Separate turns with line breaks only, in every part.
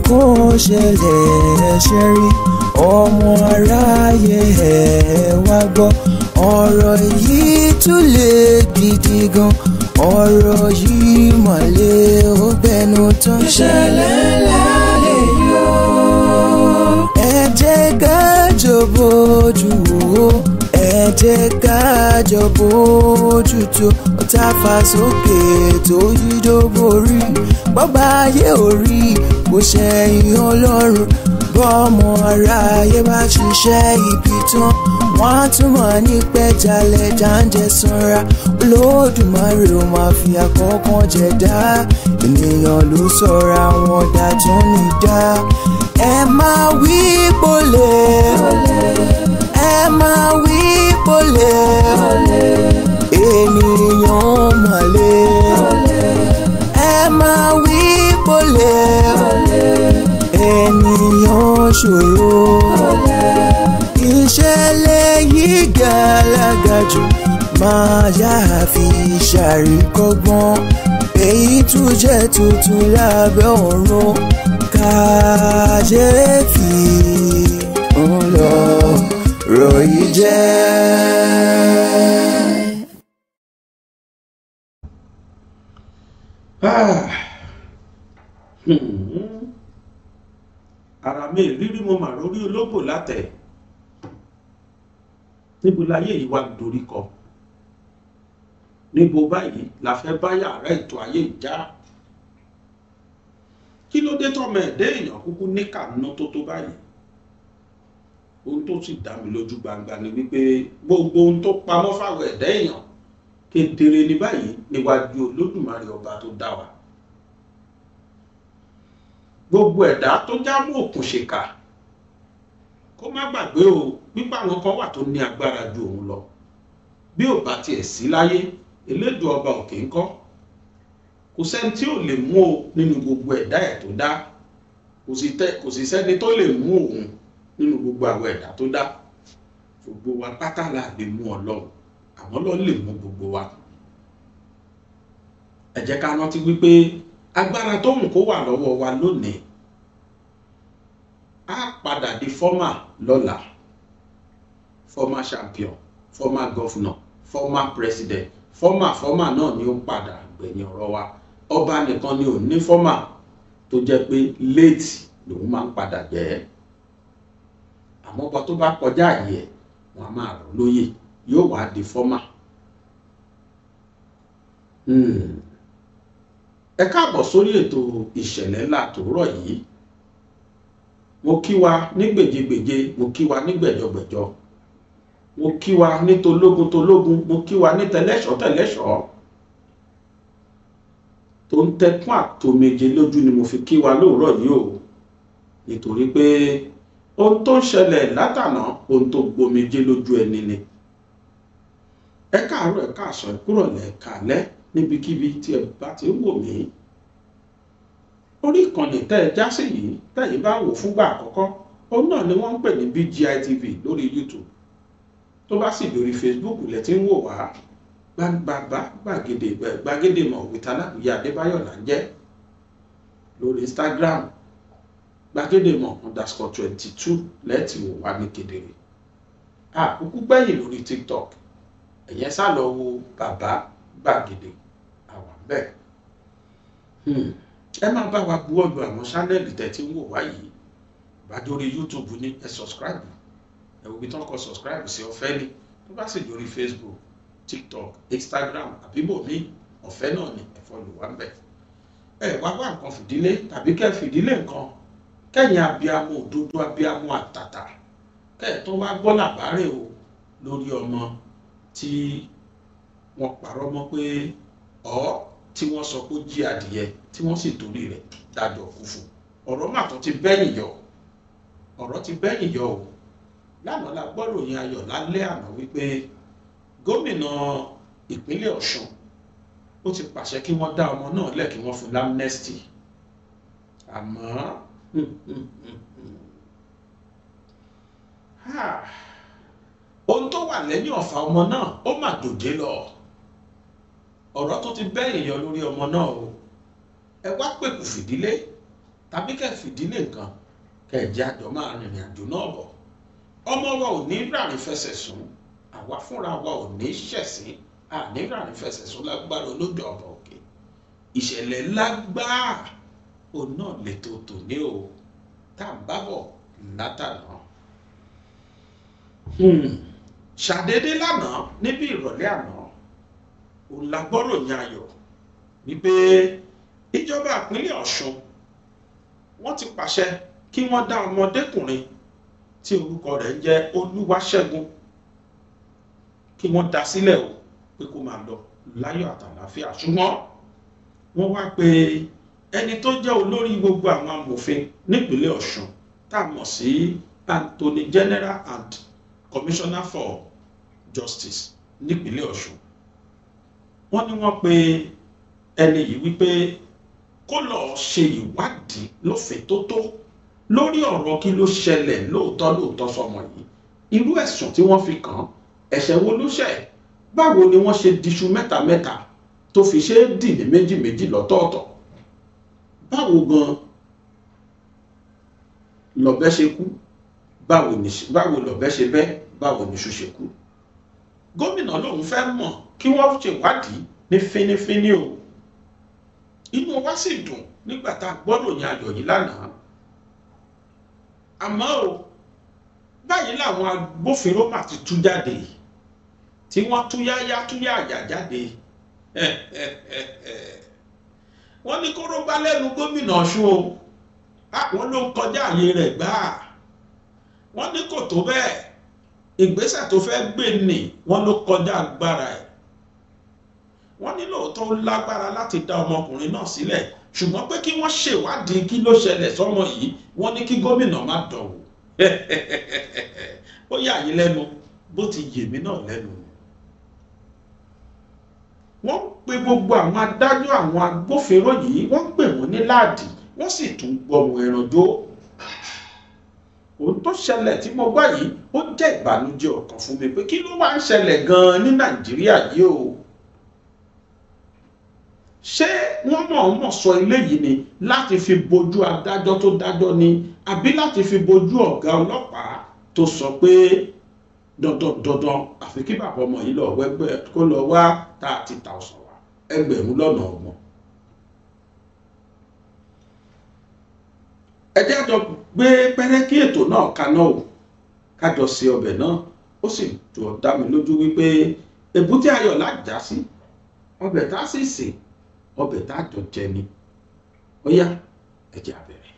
kó ṣẹlẹ̀ ṣe rí ọmọ aráyé ẹ̀ wá gbọ́ ọ̀rọ̀ yìí tún lè gidi gan ọ̀rọ̀ yìí mọ̀lẹ́ ó bẹnu tán. ìṣẹ̀lẹ̀ ńlá lè yọ. ẹ jẹ́ ká jọ bójú wò ẹ jẹ́ ká jọ bójú tó tá fà sókè tó yí dó borí bọ́gbà ayé orí kò ṣẹ̀yìn ọlọ́run bọ́mọ aráyé bá ṣiṣẹ́ ibi tán wọ́n á tún máa ní pẹ́jálẹ̀ jáǹjẹ́ sanra olódùmarè ó máa fi àkọ́kàn jẹ̀dá ènìyàn ló sọ̀rọ̀ àwọn ọ̀dà tó ní dá ẹ máa wí pọ̀lẹ́ ẹ máa wí pọ̀lẹ́ ènìyàn mọ̀lẹ́ ẹ máa wí pọ̀lẹ́ ènìyàn ṣòro ìṣẹ̀lẹ̀ yìí gàlágà jù máa yáa fi ṣàríkọ́gbọ́n èyí tún jẹ́ tuntun lábẹ́ ọ̀run kàyéfì ńlọrọ̀ yìí jẹ́.
ara mi rírí mo mà lórí ológbò látẹ̀ níbo láyé yìí wà dorí kọ níbo báyìí la fẹ́ bá yàrá ètò ayé ìjà kí ló dé tọmọ ẹ̀dẹ́ èèyàn kúkú ní kànú tó báyìí ohun tó sì dá mi lójú gbangba ni wípé gbogbo ohun tó pamọ́ fáwọn ẹ̀dẹ́ èèyàn kedere ní báyìí níwájú olódùmarè ọba tó dá wa gbogbo ẹ̀dá tó já mọ́ òkun ṣèkà kó má gbàgbé o pípa àwọn kan wà tó ní agbára ju òun lọ bí ò bá tiẹ̀ sí láyé elédùn ọba òkè ńkọ́ kò sẹ́ni tí ò lè mú o nínú gbogbo ẹ̀dá ẹ̀ tó dá kò sì sẹ́ni tó lè mú òun nínú gbogbo àwọn ẹ̀dá tó dá gbogbo wa pátá la lè mú Ọlọ́run àmọ́ Ọlọ́run lè mú gbogbo wa ẹ jẹ́ ká rántí wípé agbára tó mú kó wà lọ́wọ́ wa lónìí á padà di former lọ́la former champion former governor former president former náà ni ó padà gbẹ̀yìn ọ̀rọ̀ wa ọba nìkan ni ò ní former tó jẹ́ pé late lòun máa ń padà jẹ́ àmọ́ ọba tó bá kọjá àyè ẹ̀ wọ́n á máa rọ̀ lóyè yóò wá di former. Ẹ káàbọ̀ sórí ètò ìṣẹ̀lẹ̀ ńlá tòórọ̀ yìí mo kí wa ní gbèjègbèjè mo kí wa ní gbẹ̀jọgbẹ̀jọ mo kí wa ní tológun mo kí wa ní tẹlẹ́ṣọ̀ tó ń tẹkún àtòméje lójú ni mo fi kí wa lóòrọ̀ yìí o nítorí pé ohun tó ń ṣẹlẹ̀ látànà ohun tó gbomijé lójú ẹni ni ẹ káàárọ̀ ẹ káàsán ẹ kúrọ̀lẹ́ ẹ káalẹ́ níbikíbi tí ẹ bá ti ń wò mí orí ìkànnì tẹ́ ẹ já sí yìí tẹ́yìn bá wò fúngbà àkọ́kọ́ òun náà ni wọ́n ń pè ní BGI TV lórí YouTube tó bá sì lórí Facebook lẹ ti ń wò wá gbàgede mọ̀ with Aláwìyé Adébáyọ̀ là ń jẹ́ lórí Instagram gbàgede mọ̀ _22 lẹ́ẹ̀tì wò wá ní kedere àkókò gbẹ̀yìn lórí TikTok ẹ̀yẹn sá lọ wo bàbá gbàgede àwọn bẹ́ẹ̀ ẹ máa bá wa buwọ́lu àwọn ṣánẹ́ẹ̀lì tẹ́ tí ń wò wá yìí bá dórí YouTube ní ẹ subscribe ẹ wo bí tán kọ subscribe sí ọ̀fẹ́ ni tó bá sì dórí Facebook TikTok Instagram àbíbò mi ọ̀fẹ́ náà ni ẹ fọ́lù wá ń bẹ̀ ẹ wá nǹkan fìdílé tàbí kẹ́ fìdílé nǹkan kẹ́yìn abiyamọ òdodo abiyamọ àtàtà kẹ́ẹ̀ tó wá gbọ́ làbárè o lórí ọmọ tí wọ́n parọ́ mọ́ pé tí wọ́n sọ pé jí adìyẹ tí wọ́n sì torí rẹ̀ dájọ́ kú fún ọ̀rọ̀ mà tó ti bẹ́yìn yọ o lánàá la gbọ́ ròyìn ayọ̀ lálẹ́ àná wípé gómìnà ìpínlẹ̀ Ọ̀ṣun ó ti pàṣẹ kí wọ́n dá ọmọ náà lẹ̀ kí wọ́n fún l'amnesty àmọ́ ohun tó wà lẹ́yìn ọ̀fà ọmọ náà ó mà dòjé lọ ọ̀rọ̀ tó ti bẹ́yìn yọ lórí ọmọ náà o ẹ wá pèkù fìdílé tàbí kẹ́ fìdílé nǹkan kẹ́ jẹ́ àjọ máa rìnrìn àjò náà bọ̀. Ọmọ wa ò ní rárìn fẹsẹ̀ sùn, àwa fúnra wa ò ní ṣẹ̀sín àní rárìn fẹsẹ̀ sùn lágbára olódò ọba òkè. Ìṣẹ̀lẹ̀ lágbáà òun náà lè tó tòní o tá à ń bá bọ̀ látàná. Ṣàdédé lánàá níbi ìrọ̀lẹ́ àná òun la gbọ́rọ̀ ní ayọ̀ wípé ìjọba ìpínlẹ̀ Ọ̀ṣun wọ́n ti pàṣẹ kí wọ́n dá ọmọdékùnrin tí orúkọ rẹ̀ ń jẹ́ Olúwaṣẹ́gun kí wọ́n dá sílẹ̀ o pé kó máa lọ láyọ̀ àtàlàáfíà. Ṣùgbọ́n wọ́n wá pé ẹni tó jẹ́ olórí gbogbo àwọn amòfin nípínlẹ̀ Ọ̀ṣun tá a mọ̀ sí Attorney General and Commissioner for Justice nípínlẹ̀ Ọ̀ṣun, wọ́n ní wọ́n pe ẹni yìí wípé kó lọ ṣe ìwádìí lófíntótó lórí ọ̀rọ̀ kí ló ṣẹlẹ̀ lóòótọ́ sọmọ yìí, irú ẹ̀sùn tí wọ́n fi kàn án, ẹ̀ṣẹ̀ wo ló ṣẹ̀, báwo ni wọ́n ṣe diṣu mẹ́ta tó fi ṣe é dì ní méjì lọ́tọ̀ọ̀tọ̀, báwo gan lọ̀bẹ ṣe kú, báwo lọ̀bẹ ṣe bẹ́, báwo ni iṣu ṣe kú. Gómìnà lòun fẹ́ mọ̀ kí wọ́n ṣèwádìí ní fínífíní o. Inú wa sì dùn nígbà tá a gbọ́dọ̀ yẹn ayọ̀ yìí lánàá. Àmọ́ o báyìí làwọn agbófinró mà ti tú jáde tí wọ́n tú yáyà jáde. Wọ́n ní kóró bá lẹ́nu gómìnà Ọ̀ṣun o, wọ́n ló ń kọjá àyè rẹ̀ gbáà. Wọ́n ní kò tó bẹ́ẹ̀, ìgbésẹ̀ tó fẹ́ gbé nì wọ́n ló kọjá agbára ẹ̀. Wọ́n ní lóòótọ́ lágbára láti dá ọmọkùnrin náà sílẹ̀, ṣùgbọ́n pé kí wọ́n ṣèwádìí kí ló ṣẹlẹ̀ sọ́mọ yìí, wọ́n ní kí gómìnà má dánwò. Ó yà yín lẹ́nu bó ti yè mí náà lẹ́nu. Wọ́n pe gbogbo àwọn adájọ́ àwọn agbófinró yìí, wọ́n pè wọ́n ní láàdì, wọ́n sì tún gbọmọ ẹran jó. Ohun tó ṣẹlẹ̀ tí mo gbọ́ yìí ó jẹ́ ìbànújẹ́ ọkàn fún mi pé kí ló wá ń ṣẹlẹ̀ gan-an ní Nàìjíríà yìí o. Ṣé wọ́n mọ̀ọ́mọ̀ sọ eléyìí ni láti fi bojú adájọ́ tó dájọ́ ni, àbí láti fi bojú ọ̀gá ọlọ́pàá tó sọ pé dandan àfi kí bàbá ọmọ yìí lọ wẹ́gbẹ́ kó lọ wá 30,000 wá, ẹgbẹ̀rún lọ́nà ọgbọ̀n. Ẹ jẹ́ àjọ gbé pẹ́rẹ́kí ètò náà kaná o, kájọ sí ọbẹ̀ náà, ó sì jọ dá mi lójú wípé èbúté ayọ̀ lájà sí, ọbẹ̀ tá sì sè, ọbẹ̀ tá jọ jẹ ni. Ó yá ẹ jẹ́ á bẹ̀rẹ̀.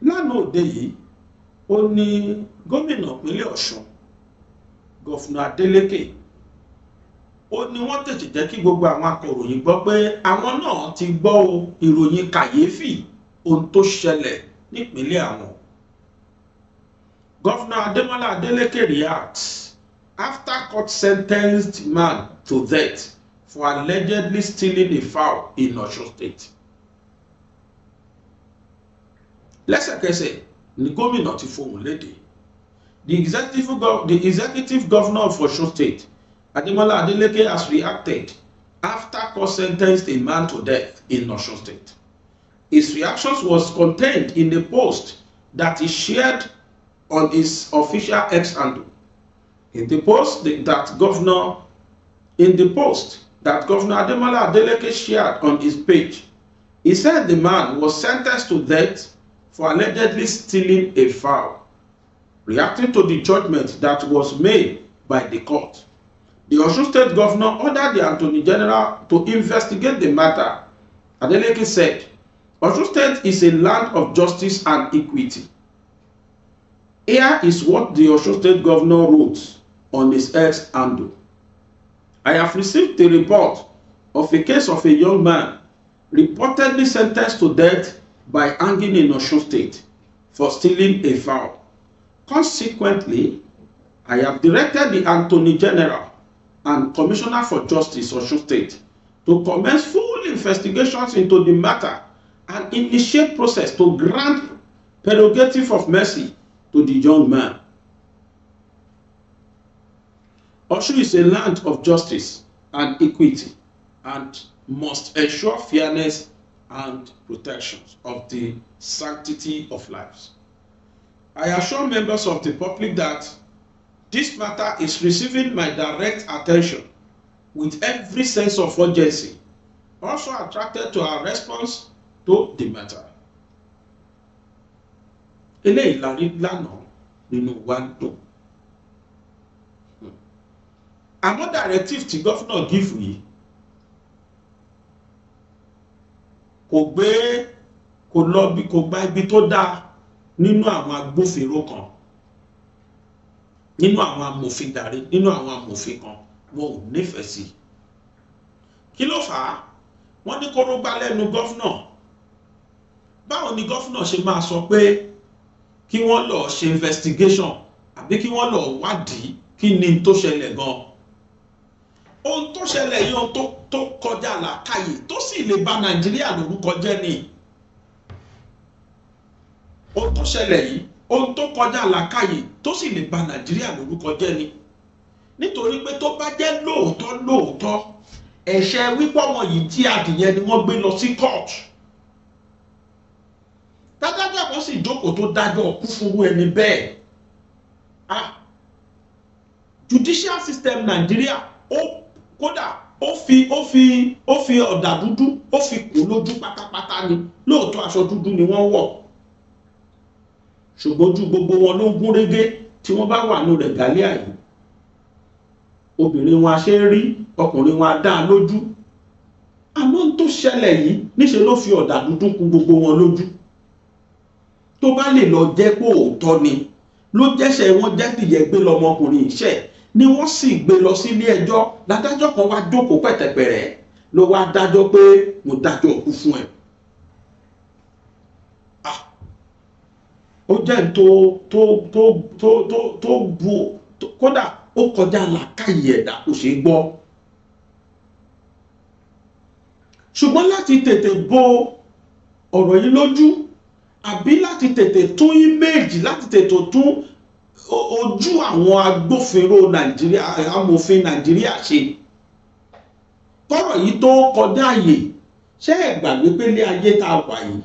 Lánàá òde yìí ó ní gómìnà ìpínlẹ̀ Ọ̀ṣun Gọ́fúnà Adélékè ó ní wọ́n tètè jẹ́ kí gbogbo àwọn akọ̀ròyìn gbọ́ pé àwọn náà ti gbọ́ ìròyìn kàyéfì ohun tó ṣẹlẹ̀ nípínlẹ̀ àwọn. Gọ́fúnà Adémọ́lá Adélékè reacts after court sentenced man to death for allegedly stealing a fowl in Osun State. Lẹ́sẹ̀kẹsẹ̀ ni gómìnà ti fohùn lédè. The executive governor of Osun State, Ademola Adeleke, has reacted after court sentenced a man to death in Osun State. His reactions was contained in the post that he shared on his official X handle. In the post that Governor Ademola Adeleke shared on his page, he said the man was sentenced to death for allegedly stealing a fowl. Reacting to the judgment that was made by the court, the Osun State Governor ordered the Attorney General to investigate the matter. Adeleke said, Osun State is a land of justice and equity. Here is what the Osun State Governor wrote on his X handle. I have received a report of a case of a young man reportedly sentenced to death by hanging in Osun State for stealing a fowl. Consequently, I have directed the Attorney General and Commissioner for Justice Osun State to commence full investigations into the matter and initiate process to grant prerogative of mercy to the young man. Osun is a land of justice and equity, and must ensure fairness and protection of the sanctity of lives. I assure members of the public that this matter is receiving my direct attention with every sense of urgency, also attracted to our response to the matter. Eléyìí la rí lánàá nínú wa ń dùn. Àwọn directive tí gọ́fúnà give yìí kò gba ibi tó dáa nínú àwọn agbófinró kan, nínú àwọn amòfin darí, nínú àwọn amòfin kan wọn ò nífẹ̀ẹ́ sí. Kí ló fà á? Wọ́n ní kóró gbá lẹ́nu gọ́fúnà. Báwo ni gọ́fúnà ṣe máa sọ pé kí wọ́n lọ ṣe investigation àbí kí wọ́n lọ wádìí kí ni tó ṣẹlẹ̀ gan? Ohun tó ṣẹlẹ̀ yìí ohun tó kọjá làákàyè tó sì lè bà Nàìjíríà lórúkọ jẹ́ ni. Ohun tó ṣẹlẹ̀ yìí ohun tó kọjá làákàyè tó sì lè bà Nàìjíríà lórúkọ jẹ́ ni. Nítorí pé tó bá jẹ́ lóòótọ́ ẹ̀ṣẹ̀ wípé wọn yìí tí adìyẹ ni wọ́n gbé lọ sí court. Tádájọ́ kan sì jókòó tó dájọ́ kú fún ẹni bẹ́ẹ̀. Judicial system Nàìjíríà kódà ó fi ọ̀dà dúdú ó fi kùn lójú pátápátá ni. Lóòótọ́ aṣọ dúdú ni wọ́n wọ̀, ṣùgbọ́n ojú gbogbo wọn ló ń gún régé tí wọ́n bá wà ní rẹ̀gálíà yìí. Obìnrin wọn a ṣe rí, ọkùnrin wọn a dá lójú. Àmọ́ tó ṣẹlẹ̀ yìí níṣe ló fi ọ̀dà dúdú kùn gbogbo wọn lójú. Tó bá lè lọ jẹ́ pé òótọ́ ni ló jẹ́ṣẹ̀ wọn jẹ́ tìyẹ gbé lọmọkùnrin iṣẹ́ ni wọ́n sì gbé lọ sí ilé ẹjọ́. Ládájọ́ kan wá jókòó pẹ̀tẹ̀pẹ̀rẹ̀ ló wá dájọ́ pé mo dájọ́ òkú fún ẹ. Ó jẹ́ tó bu kódà ó kọjá làákàyè ẹ̀dá kò ṣeé gbọ́. Ṣùgbọ́n láti tètè bo ọ̀rọ̀ yìí lójú àbí láti tètè tún íméèjì, láti tètè tún ojú àwọn agbófinró Nàìjíríà, amòfin Nàìjíríà ṣe, kọ́rọ̀ yìí tó kọjá àyè. Ṣé ẹ gbàgbé pé ilé ayé tá a wà yìí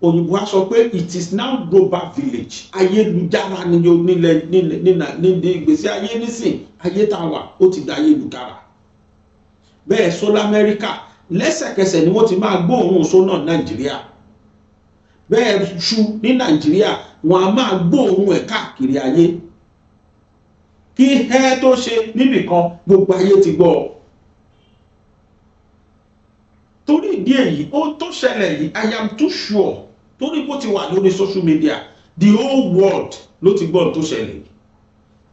òyìnbó á sọ pé it is now global village. Ayélujára ni ní ìgbésí ayé nísìn, ayé tá a wà ó ti da ayélujára. Bẹ́ẹ̀ sọ l'Amẹ́ríkà lẹ́sẹ̀kẹsẹ̀ ni wọ́n ti máa gbóòórùn sónà Nàìjíríà. Bẹ́ẹ̀ ṣu ní Nàìjíríà wọn a máa gbóòórùn ẹ̀ káàkiri ayé. Kí ẹ tó ṣe níbìkan gbogbo ayé ti gbọ́. Torí ìdí èyí ó tó ṣẹlẹ̀ yìí I am too sure torí bó ti wà lórí social media the whole world ló ti gbọ́ tó ṣẹlẹ̀.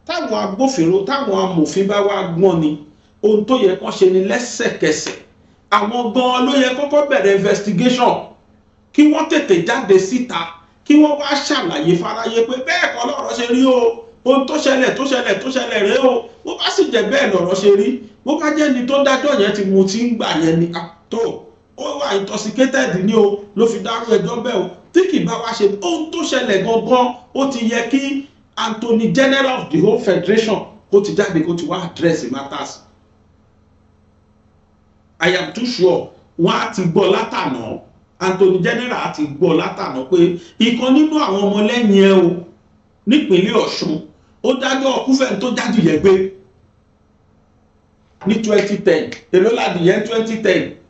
Táwọn agbófinró táwọn amòfin bá wá gbọ́n ni ohun tó yẹ kán ṣe ni lẹ́sẹ̀kẹsẹ̀ àwọn gan ló yẹ kọ́kọ́ bẹ̀rẹ̀ investigation kí wọ́n tètè jáde síta kí wọ́n wá ṣàlàyé fáráyé pé bẹ́ẹ̀ kọ́ lọ́rọ̀ ṣe rí o, ohun tó ṣẹlẹ̀ rèé o. Bó bá sì jẹ́ bẹ́ẹ̀ lọ́rọ̀ ṣe rí, bó bá jẹ́ ni tó dájọ́ yẹn ti mú tí ń gbà yẹn ni tó ó wà intoxicated ni o ló fi dárú ẹjọ́ bẹ́ẹ̀ o. Tí kì bá wá ṣe ohun tó ṣẹlẹ̀ gangan ó ti yẹ kí Attorney General of the whole federation kó ti jáde kó ti wá address matters. I am too sure wọ́n á ti gbọ́ látànà, Attorney General ti gbọ́ látànà pé ìkan nínú àwọn ọmọlẹ́yìn ẹ o nípínlẹ̀ Ọ̀ṣun ó dájọ́ ọkúfẹ́ tó jáde yẹ gbé ní 2010. Èló ládìyẹ 2010?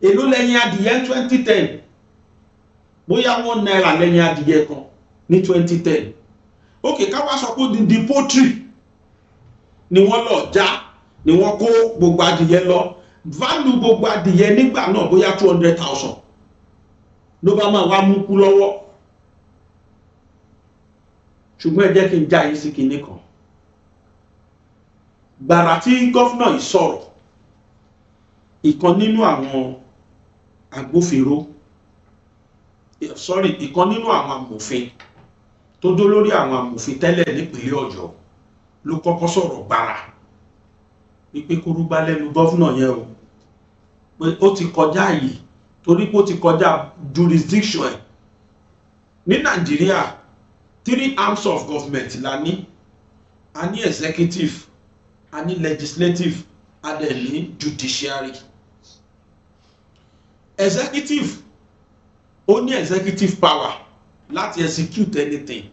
Èló lẹ́yìn adìyẹ 2010? Bóyá £1 lẹ́yìn adìyẹ kan ní 2010. Ókè ká wá sọ pé di poultry ni wọ́n lọ já, ni wọ́n kó gbogbo adìyẹ lọ. Value gbogbo adìyẹ nígbà náà bóyá 200,000 ló bá máa wá mú kú lọ́wọ́. Ṣùgbọ́n ẹ jẹ́ kí n já yín sí kinní kan. Gbàrà tí gọ́fúnà yìí sọ̀rọ̀, ìkan nínú àwọn agbófinró ìkan nínú àwọn amòfin tó dó lórí àwọn amòfin tẹ́lẹ̀ nípínlẹ̀ Ọ̀yọ́ ló kọ́kọ́ sọ̀rọ̀ gbàrà wípé kúrúgbá lẹ́nu gọ́fúnà yẹn o, pé ó ti kọjá yìí torí pé ó ti kọjá jurisdiction ẹ̀. Ní Nàìjíríà 3 arms of government la ní. A ní executive, a ní legislative, a dẹ̀ ní judiciary. executive ó ní executive power láti execute anything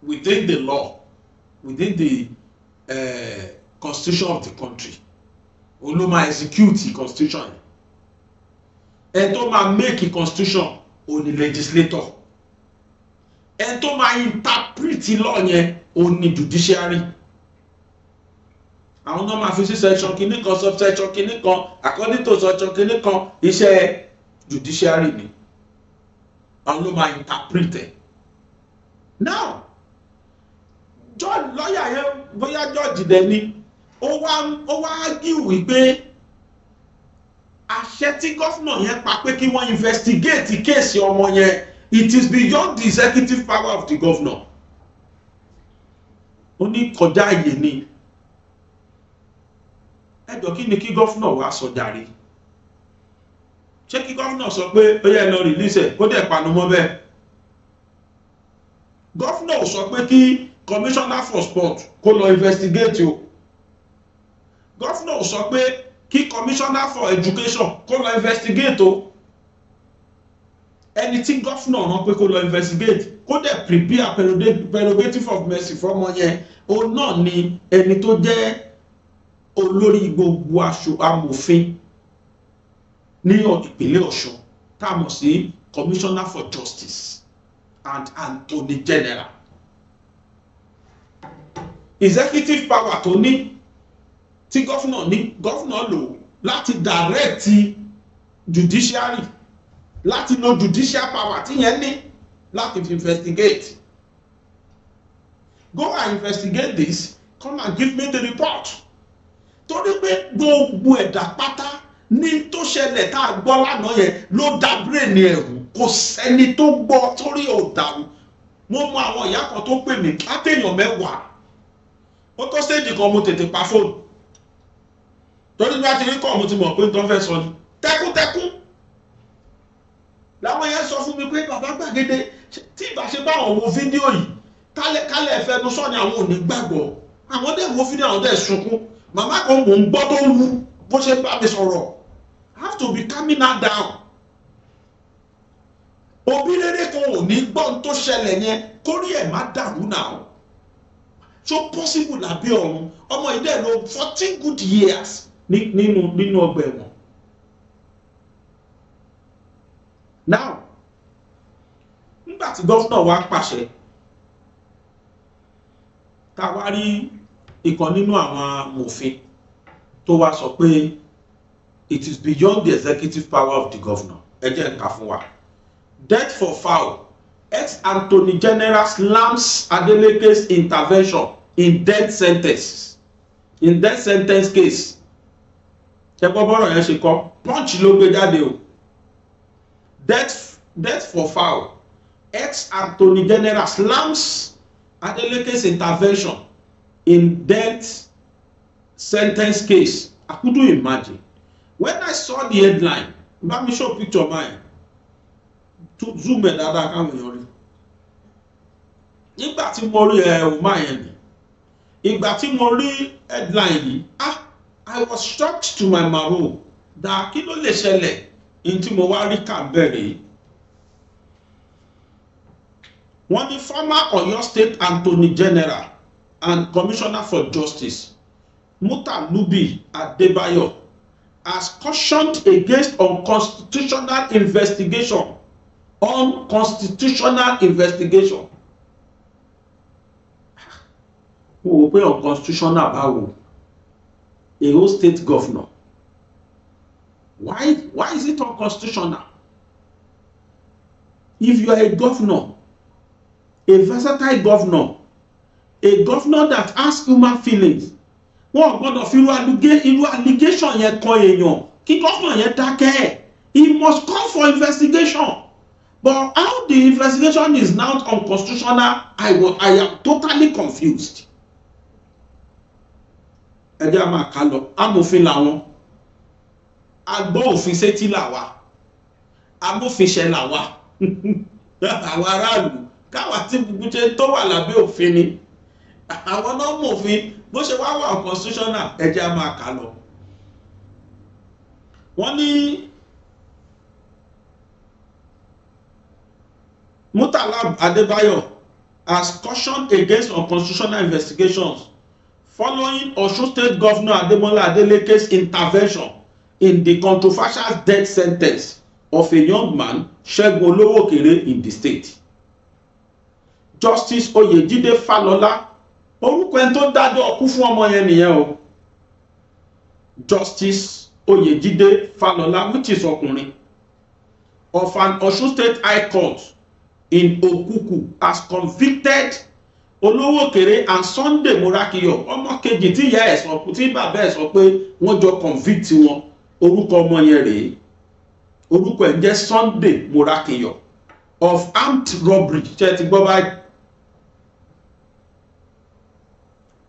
within the law, within the constitution of the country. Ó ló máa execute the constitution. Ẹni tó máa make the constitution ó ní legislator. Ẹni tó máa interpret the law yẹn ó ní judiciary. Àwọn náà máa fi sí section kìíní kan, subsection kìíní kan, according to section kìíní kan, iṣẹ́ judiciary ni. Àwọn ló máa interpret ẹ̀. Now, George lawyer yẹn bóyá George dẹ̀ ni ó wá argue wípé àṣẹ tí gọ́fúnà yẹn pa pé kí wọ́n investigate kéèsì ọmọ yẹn, it is beyond the executive power of the governor. Ó ní kọjá àyè ni. Ẹjọ́ kí ni kí gọ́fúnà wá sọ jàre? Ṣé kí gọ́fúnà sọ pé ó yẹ lọ release ẹ̀ kó dẹ̀ panu mọ́ bẹ́ẹ̀? Gọ́fúnà ò sọ pé kí commissioner for sport kó lọ investigate o. Gọ́fúnà ò sọ pé kí commissioner for education kó lọ investigate o. Ẹni tí gọ́fúnà rán pé kó lọ investigate kó dẹ̀ prepare prerogative of mercy fọ́mọ yẹn, òun náà ni ẹni tó jẹ́ olórí gbogbo amòfin ní ìpínlẹ̀ Ọ̀ṣun tá a mọ̀ sí commissioner for justice and attorney general. Executive power tó ní tí gọ́fúnà lò láti direct judiciary, láti lo judicial power tí yẹn ní láti investigate. Go and investigate this, come and give me the report. Torí pé gbogbo ẹ̀dá pátá ní tó ṣẹlẹ̀ tá a gbọ́ lánàá yẹn ló dá brain ẹ̀rù, kò sẹ́ni tó gbọ́ torí ò dàrú. Mo mọ àwọn ìyá kan tó pè mí látẹ̀yàn mẹ́wàá. Ó tó stage kan mo tètè pa fóònù. Torí bí a ti rí kọ́ mo ti mọ̀ pé tó fẹ́ sọ ni. Tẹ́kúntẹ́kún. Láwọn yẹn sọ fún mi pé bàbá gbàgede tí ìbá ṣe bá àwọn wo fídíò yìí kálẹ̀ fẹnu sọ ni àwọn ò ní gbàgbọ́. Àwọn dẹ̀ wo fídíò àwọn dẹ̀ sunkún. Màmá kan mò ń gbọ́ tó wú bó ṣe bá mi sọ̀rọ̀. I have to be calming her down. Òbí rere kan ò ní gbọ́n tó ṣẹlẹ̀ yẹn kórí ẹ̀ má dàrú náà. So possible lábẹ́ ọ̀run ọmọ ìdẹ́ lò 14 good years nínú ọgbà ẹ̀wọ̀n. Now, nígbà tí gọ́fúnà wa pàṣẹ tá wá rí ìkan nínú àwọn amòfin tó wá sọ pé it is beyond the executive power of the governor. Ẹ jẹ́ ká fún wa. Death for foul. Ex-Attorney General slams Adeleke's intervention in death sentence case. Ṣé gbọ́ bọ́rọ̀ yẹn ṣe kọ́? Punch ló gbé jáde o. Death for foul. Ex-Attorney General slams Adeleke's intervention in death sentence case. I couldn't imagine. When I saw the headline, let me show a picture of mine. To zoom in dáadáa káwọn èèyàn rí. Nígbà tí mo rí ọmọ yẹn ni, ìgbà tí mo rí headline yìí, I was shocked to my marrow. That kí ló lè ṣẹlẹ̀ in tí mo wá rí kà bẹ̀rẹ̀. Wọ́n ní former Oyo State Attorney General and Commissioner for Justice Mutalubi Adebayo has cautioned against unconstitutional investigation. Unconstitutional investigation. Who pay unconstitutional báwo? A state governor. Why is it unconstitutional? If you are a governor, a versatile governor, a governor that has human feelings, wọ́n gbọ́dọ̀ fi irú allegation yẹn kan èèyàn kí governor yẹn dákẹ́. He must call for investigation. But how the investigation is now unconstitutional, I am totally confused. Ẹ jẹ́ máa kà lọ, amòfin làwọn, agbọ́ òfin sétí làwa, amófinṣẹ́ làwa, àwọn aráàlú, káwa tí gbogbo ṣe tó wà lábẹ́ òfin ni, àwọn náà mòfin bó ṣe wá wà unconstitutional, ẹ jẹ́ máa kà lọ. Wọ́n ní Murtala Adebayo has cautioned against unconstitutional investigations following Osun State Governor Ademola Adeleke's intervention in the controversial death sentence of a young man, Segun Olowokere, in the state. Justice Oyejide Falola, orúkọ ẹni tó dájọ́ kú fún ọmọ yẹn nìyẹn o. Justice Oyejide Falola, which is ọkùnrin, of an Osun State High Court in Okuku, has convicted Olowokere and Sunday Morakiyo, ọmọ kejì tí ìyá ẹ̀ sọ tí bàbá ẹ̀ sọ pé wọ́n jọ convict wọn. Orúkọ ọmọ yẹn rèé, orúkọ ẹ̀ jẹ́ Sunday Morakiyo, of armed robbery. Ṣé ti gbọ́ báyìí?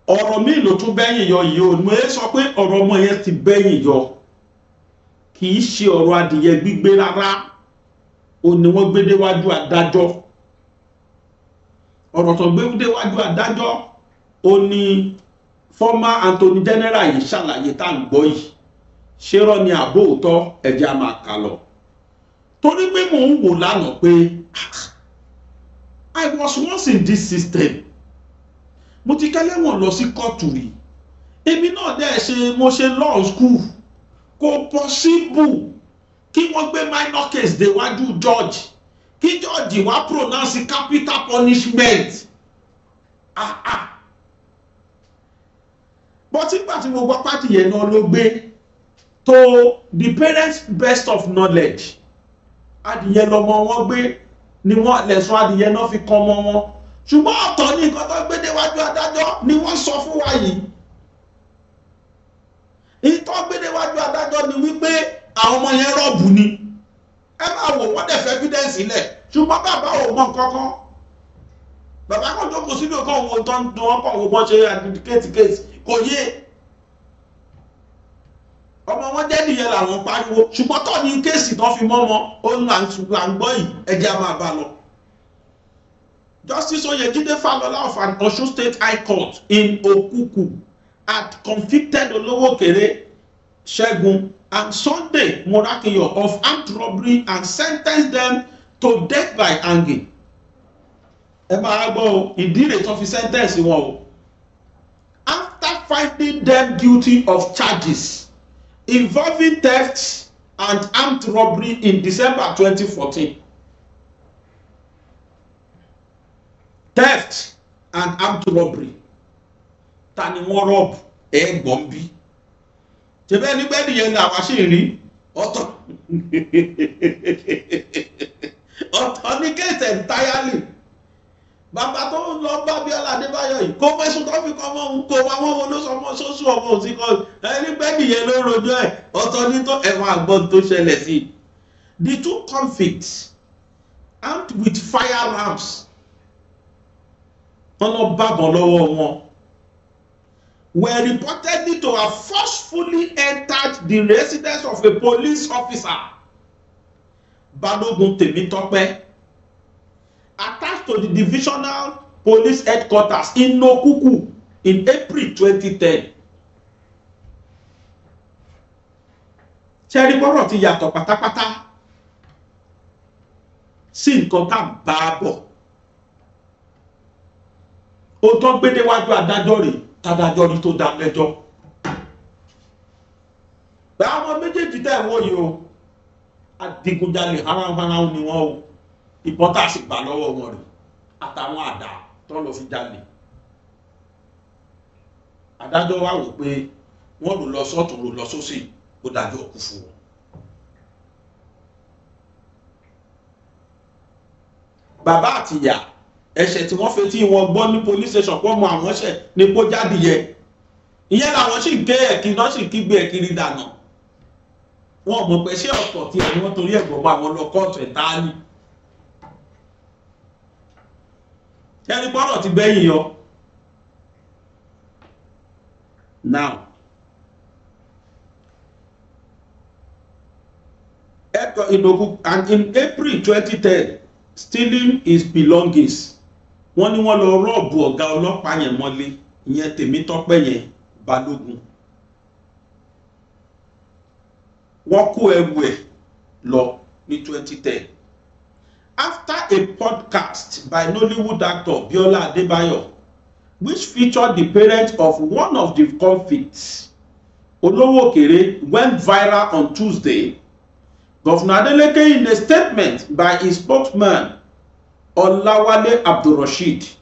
Ọ̀rọ̀ mi ló tún bẹ́yìn yọ yìí o, mo sọ pé ọ̀rọ̀ ọmọ yẹn ti bẹ́yìn yọ, kì í ṣe ọ̀rọ̀ adìyẹ gbígbé rárá. Ó ní wọ́n gbé déwájú adájọ́. Ọ̀rọ̀ tó gbé déwájú adájọ́ ó ní former Attorney General yìí ṣàlàyé tá ń gbọ́ yìí. Ṣé rọ́ ni àbó òótọ́ ẹ̀jẹ̀ a máa kà lọ. Torí pé mò ń wò lánàá pé I was once in this system. Mo ti kẹ́lẹ́wọ̀n lọ sí kóòtù rí. Èmi náà dẹ̀ ṣe mo ṣe law school. Kò possible kí wọ́n gbé minor case déwájú judge. Kí judge wá pronounce capital punishment. But nígbà tí mo gbọ́ pàtì yẹn náà ló gbé to the parents' best of knowledge. Adìyẹ lọmọ wọn gbé ni wọ́n lẹ̀sùn adìyẹ náà fi kọ́ ọmọ wọn. Ṣùgbọ́n ọ̀tọ̀ ní nǹkan tó gbé déwájú adájọ́ ni wọ́n sọ fún wa yìí. Ìtọ́ gbé déwájú adájọ́ ni wípé àwọn ọmọ yẹn rọ́ọ̀bù ni. Ẹ máa wò wọ́n dẹ̀ fẹ́ evidence ilẹ̀. Ṣùgbọ́n bàbá ò mọ kankan. Bàbá kan jókòó sínú ọkọ̀ wo tó ń dun ọkọ̀ wo bọ́n ṣe adjudicate case kò yé. Ọmọ wọn jẹ́ nìyẹn làwọn pariwo. Ṣùgbọ́n tó ní kéèsì tó fi mọ́ wọn ó ń là ń gbọ́ yìí ẹjẹ́ a máa bá lọ. Justice Oyejide Falola of an Osun State High Court in Okuku had convicted Olowokere, Segun, and Sunday Morakiyo of armed robbery and sentenced them to death by hanging. Ẹ máa gbọ́ o, ìdí rẹ̀ tó fi sentence wọn o. After finding them guilty of charges involving theft and armed robbery in December 2014. Theft and armed robbery. Ta ni wọ́n rọ́ọ̀bù ẹ̀gbọ́n bí. Ṣebí ẹni gbẹ́dì yẹn ni àwa ṣì ń rí ọ̀tọ̀. Ọ̀tọ̀ ní kéèsì entirely. Bàbá tó ń lọ bá Bíọ́lá Adébáyọ̀ yìí kó fẹ́sùn tó fi kọ́ ọmọ òun kó wá wọ́n wọn ló sọ ọmọ sọ́sù ọmọ òsì kan. Ẹni gbẹ́dì yẹn ló rojọ́ ẹ̀ ọ̀tọ̀ ní tó ẹ̀wọ̀n àgbọ̀n tó ṣẹlẹ̀ sí. The two convicts armed with firearms wọ́n lọ bàbọ̀ lọ́wọ́ wọn were reportedly to have forcefully entered the residence of a police officer, Balogun Temitope, attached to the divisional police headquarters in Okuku in April 2010. Ṣẹ́rí bọ́rọ̀ ti yàtọ̀ pátápátá sí nǹkan tá à ń bá a bọ̀. Ó tán gbé déwájú adájọ́ rẹ̀ tádájọ́ rí tó dá lẹ́jọ́. Bẹ́ẹ̀ àwọn méjèèjì tẹ̀ wọ́n yìí o, adigunjalè haranharan ni wọ́n o, ìbọn tá a sì gbà lọ́wọ́ wọn rè àtàwọn àdá tó lọ fi jalè. Adájọ́ wá wò pé wọ́n lò lọ sọ́tún lò lọ sósì ó dájọ́ kú fún wọn. Bàbá àti ìyá ẹ̀ṣẹ̀ tí wọ́n fetí wọn gbọ́ ní police station pọ̀ mọ́ àwọn ṣẹ̀ ní kó jáde yẹ. Ìyẹn làwọn sì gé ẹ̀kí náà sì kígbe ẹ̀kiri dànù. Wọ́n mọ̀ pé ṣé ọ̀pọ̀ tí ẹni wọ́n torí ẹ̀gbọ́n bá wọn lọ kóòtù ẹ̀táàlì. Ẹni gbọ́dọ̀ ti gbẹ́yìn yọ. Now, and in April 2010, stealing his belongings. Wọ́n ní wọ́n lọ rọ́ọ̀bù ọ̀gá ọlọ́pàá yẹn mọ́lé, ìyẹn Tèmítọ́pẹ́ yẹn Balógun. Wọ́n kó ẹrù ẹ̀ lọ ní 2010. After a podcast by Nollywood actor Biola Adebayo, which featured the parents of one of the convicts, Olowo Okere, went viral on Tuesday. Governor Adeleke, in a statement by his spokesman, Olawale Abdulrasheed,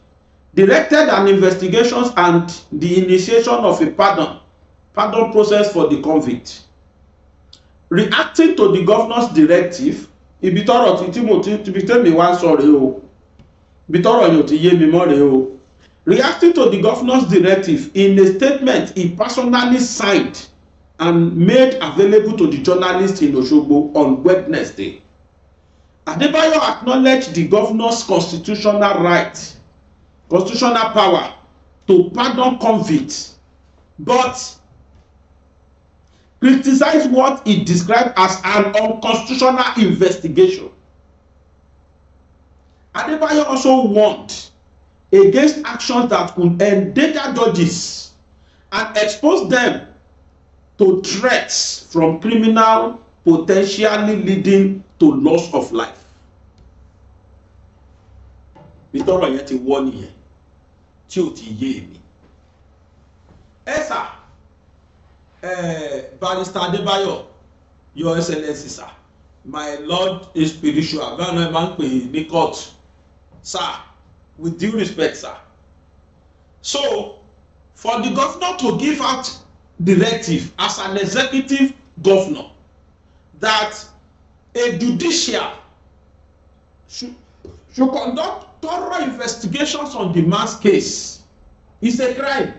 directed an investigation and the initiation of a pardon process for the convict. Reacting to the governor's directive, ibi tọ́rọ̀ tí tèmi wá ń sọ rèé o, ibi tọ́rọ̀ yóò ti yé mi mọ́ rèé o. Reacting to the governor's directive, in a statement he personally signed and made available to the journalists in Osogbo on Wednesday, Adebayo acknowledged the governor's constitutional power to pardon convicts, but criticized what he described as an unconstitutional investigation. Adebayo also warned against actions that could endanger judges and expose them to threats from criminal potentially leading to loss of life. Bitoro yẹn ti wọ́ nìyẹn tí ò ti yé mi. Esa Barrister Adebayo, Your Excellency, sir, my Lord is spiritual. Báwo máa ń pè ní court, sir, with due respect, sir. So, for the governor to give out directive as an executive governor that a judicial should conduct thorough investigations on the man's case is a crime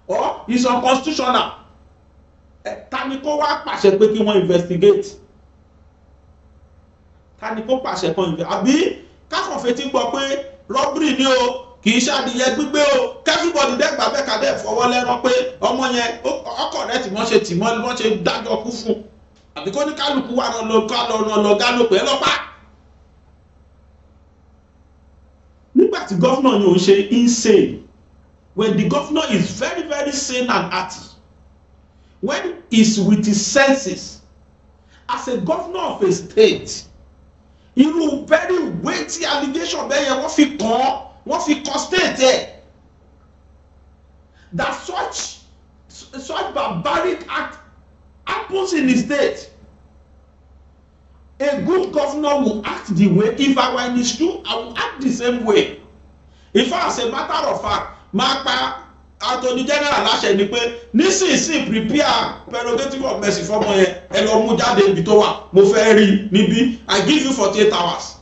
or is unconstitutional. Tani kó wá pàṣẹ pé kí wọ́n investigate? Tani kó pàṣẹ kó investigate? Àbí káfọ̀ fetí gbọ́ pé robbery ni o, kì í ṣàdìyẹ gbígbé o, everybody dẹ́gbà bẹ́ẹ̀ ká dẹ́ fọwọ́ lẹ́rán pé ọmọ yẹn ọkọ̀ rẹ̀ tí wọ́n ṣe tì mọ́ wọ́n ṣe dájọ́ kú fún. Àbí kó ní kálukú wà lọ gálò pé lọ́pàá. Nígbà tí gọ́fúnà yóò ṣe insane, when the governor is very, very sane and hearty, when he's with his senses, as a governor of a state, irú very weighty allegation bẹ́ẹ̀ yẹn wọ́n fi kàn state ẹ̀, that such barbaric act happens in the state. A good governor will act the way. If I were in his shoe, I will act the same way. If as a matter of fact, máa pa Attorney General láṣẹ ni pé nísinsìnyí prepare prerogative of mercy fọmọ yẹn, ẹ lọ mú jáde ibi tó wà, mo fẹ́ rí níbí, I give you 48 hours.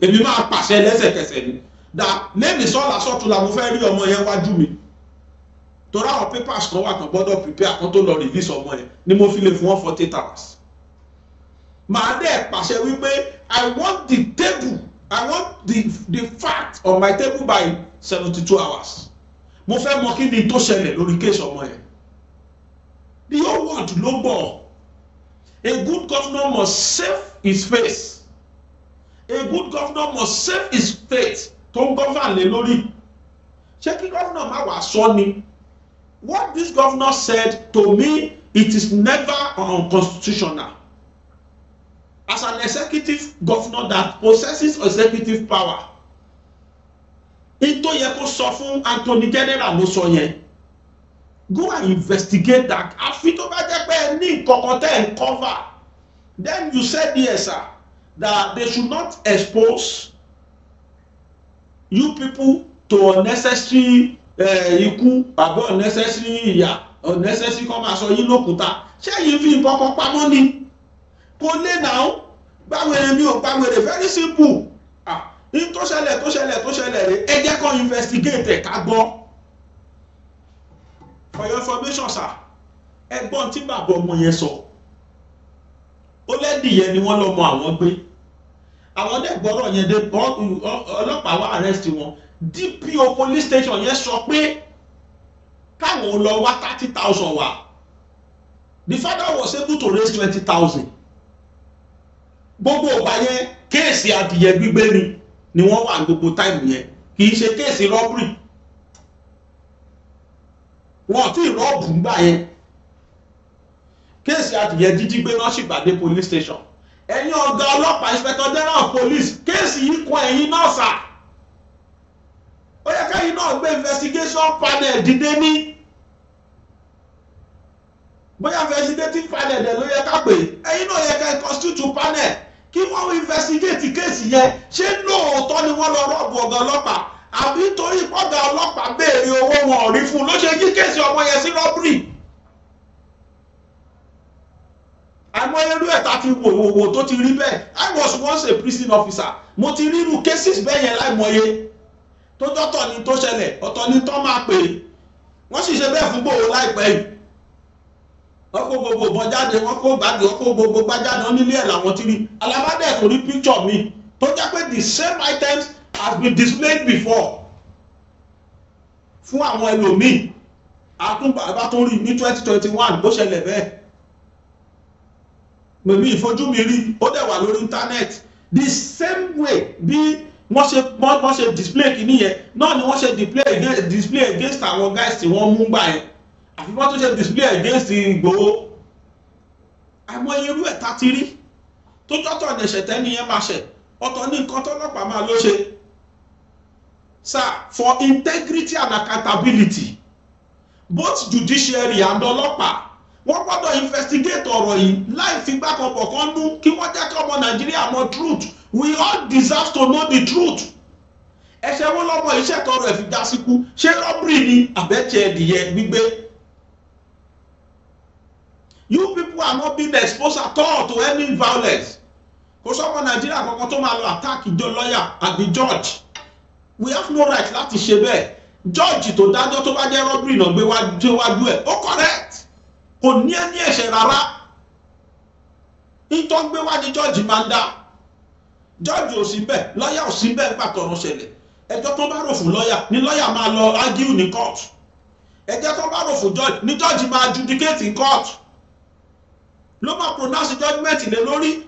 Èmi máa pàṣẹ lẹ́sẹ̀kẹsẹ̀ ni. That lẹ́ni sọ́la sọ́tula mo fẹ́ rí ọmọ yẹn wájú mi. Torí àwọn papers kan wà kan gbọ́dọ̀ prepare kan tó lọ release ọmọ yẹn ni mo fi lè fún wọn 48 hours. Màá dẹ̀ pàṣẹ wípé I want the table, I want the fact on my table by 72 hours. Mo fẹ́ mọ̀ kí ni tó ṣẹlẹ̀ lórí case ọmọ yẹn. The whole world ló gbọ́. A good governor must save his face. A good governor must save his faith tó ń govern lé lórí. Ṣé kí governor má wàá sọ ni? What this governor said to me, it is never unconstitutional. As an executive governor that possesses executive power, into yẹ kó sọ fún Attorney General ló sọ yẹn, go and investigate that. Àfi tó bá jẹ́ pé ẹ ní nǹkan tẹ́ ẹ cover, then you said yes, sir, that they should not expose you people to unnecessary ikú àbọ̀ unnecessary ìyà unnecessary kọ́ máa sọ yín lókùúta. Ṣé yìí fi nǹkan kan pamọ́ ni? Kò lè náà gbàwèrè mi ò gbàwèrè, very simple. Ní tó ṣẹlẹ̀ rẹ̀ ẹ jẹ́ kó investigate ẹ̀ ká gbọ́. For your information, sir, ẹgbọ́n tí bàbá ọmọ yẹn sọ, ó lẹ́dìyẹ ni wọ́n lọ́mọ àwọn gbé. Àwọn dẹ̀ gbọ́rọ̀ yẹn dé ọlọ́pàá wá arrest wọn. DPO police station yẹn sọ pé káwọn lọ wá 30,000 wá. The father was able to raise 20,000. Gbogbo ọba yẹn kéèsì adìyẹ gbígbé ni wọ́n wà gbogbo time yẹn, kì í ṣe kéèsì robbery. Wọ́n ti rọ́ọ̀bù ń gbà yẹn. Kéèsì adìyẹ jíjí gbé náà sì gbàdé police station. ẹ̀yin ọ̀gá ọlọ́pàá inspector general of police kéèsì yìí kan ẹ̀yin náà sà ó yẹ káyìn náà gbé investigation panel dìde ní bóyá investigative panel dẹ̀ ló yẹ ká pè ẹ̀yin náà yẹ ká constitute panel kí wọ́n investigate kéèsì yẹn ṣé lóòótọ́ ni wọ́n lọ rọ́ọ̀bù ọ̀gá ọlọ́pàá àbí torí ọ̀gá ọlọ́pàá béèrè owó wọn ò rí fún un ló ṣe yí kéèsì ọmọ yẹn sí robbery. àmọ́ irú ẹ̀ tá ti wò tó ti rí bẹ́ẹ̀ I was once a prison officer mo ti rí irú cases bẹ́ẹ̀ yẹn láìmọye tó dọ́tọ̀ ni tó ṣẹlẹ̀ ọ̀tọ̀ ni tó máa pè wọ́n sì ṣe bẹ́ẹ̀ fún Ìgbòho láìpẹ́ yìí wọ́n kó gbogbo ìbọn jáde wọ́n kó gbàgbé wọ́n kó gbogbo gbájáde wọn nílé ẹ̀ làwọn ti rí alábàdẹ̀ tó rí picture mi tó jẹ́ pé the same items has been displayed before fún àwọn ẹlòmíì àtúbà tó rí ní 2021 bó ṣẹlẹ̀ bẹ́ẹ̀ mèmí ìfojú mi rí ó dẹ̀ wà lórí internet the same way bí wọ́n ṣe display kìíní yẹn náà ni wọ́n ṣe display against àwọn guys tí wọ́n mú gbà yẹn àfi wọ́n tún ṣe display against Ìgbòho àmọ́ irú ẹ̀ tá ti rí tó jọ́tọ̀ ní ẹ̀ṣẹ̀ tẹ́ni yẹn máa ṣẹ̀ ọ̀tọ̀ ní nǹkan tọ́lọ́pàá máa ló ṣe sir for integrity and accountability both judiciary and ọlọ́pàá wọ́n gbọ́dọ̀ investigate ọ̀rọ̀ yìí láì fi gbàkọ̀bọ̀ kan nú kí wọ́n jẹ́ kí ọmọ Nàìjíríà mọ̀ truth we all deserve to know the truth ẹ̀ṣẹ̀ wo lọ́mọ iṣẹ́ tọrọ ẹ̀ fi já síkú ṣé robbery ni àbẹ́tẹ̀ ẹ̀dìyẹ gbígbé you people are not being exposed at all to any violence kò sọ́mọ Nàìjíríà kankan tó máa lọ attack ìjọ lọ́yà àbí judge we have no right láti ṣe bẹ́ẹ̀ judge tó dájọ́ tó bá jẹ́ robbery náà gbé wájú ẹ̀ ó correct kò ní ẹni ẹ̀ṣẹ̀ rárá ìtọ́ gbé wá ní judge máa ń dá judge ò sí bẹ́ẹ̀ lọ́yà ò sí bẹ́ẹ̀ nígbà tọ́rọ̀ ṣẹlẹ̀ ẹjọ́ tó bá rò fún lọ́yà ní lọ́yà máa lọ argue ní court ẹjọ́ tó bá rò fún judge ní judge máa adjudicate in court ló máa pronounce judgment lé lórí.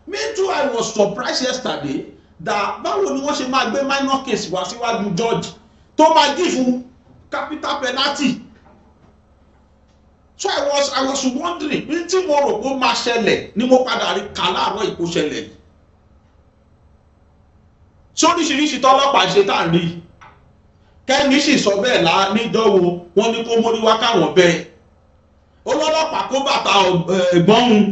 Me too, I was surprised yesterday that báwo ni wọ́n ṣe máa gbé minor case wá síwájú judge tó máa give capital penalty. So I was wondering ní tí mo rò pé máa ṣẹlẹ̀ ni mo padà rí kà láàárọ̀ ìkó ṣẹlẹ̀ yìí. Ṣé oríṣiríṣi tọ́lọ́pàá ṣe tá à ń rí kẹ́ni sì sọ bẹ́ẹ̀ nídọ́wọ́ wọn ní kó mórí wá káwọn bẹ́ẹ̀ olọ́lọ́pàá kó bàtà ẹ̀gbọ́n òun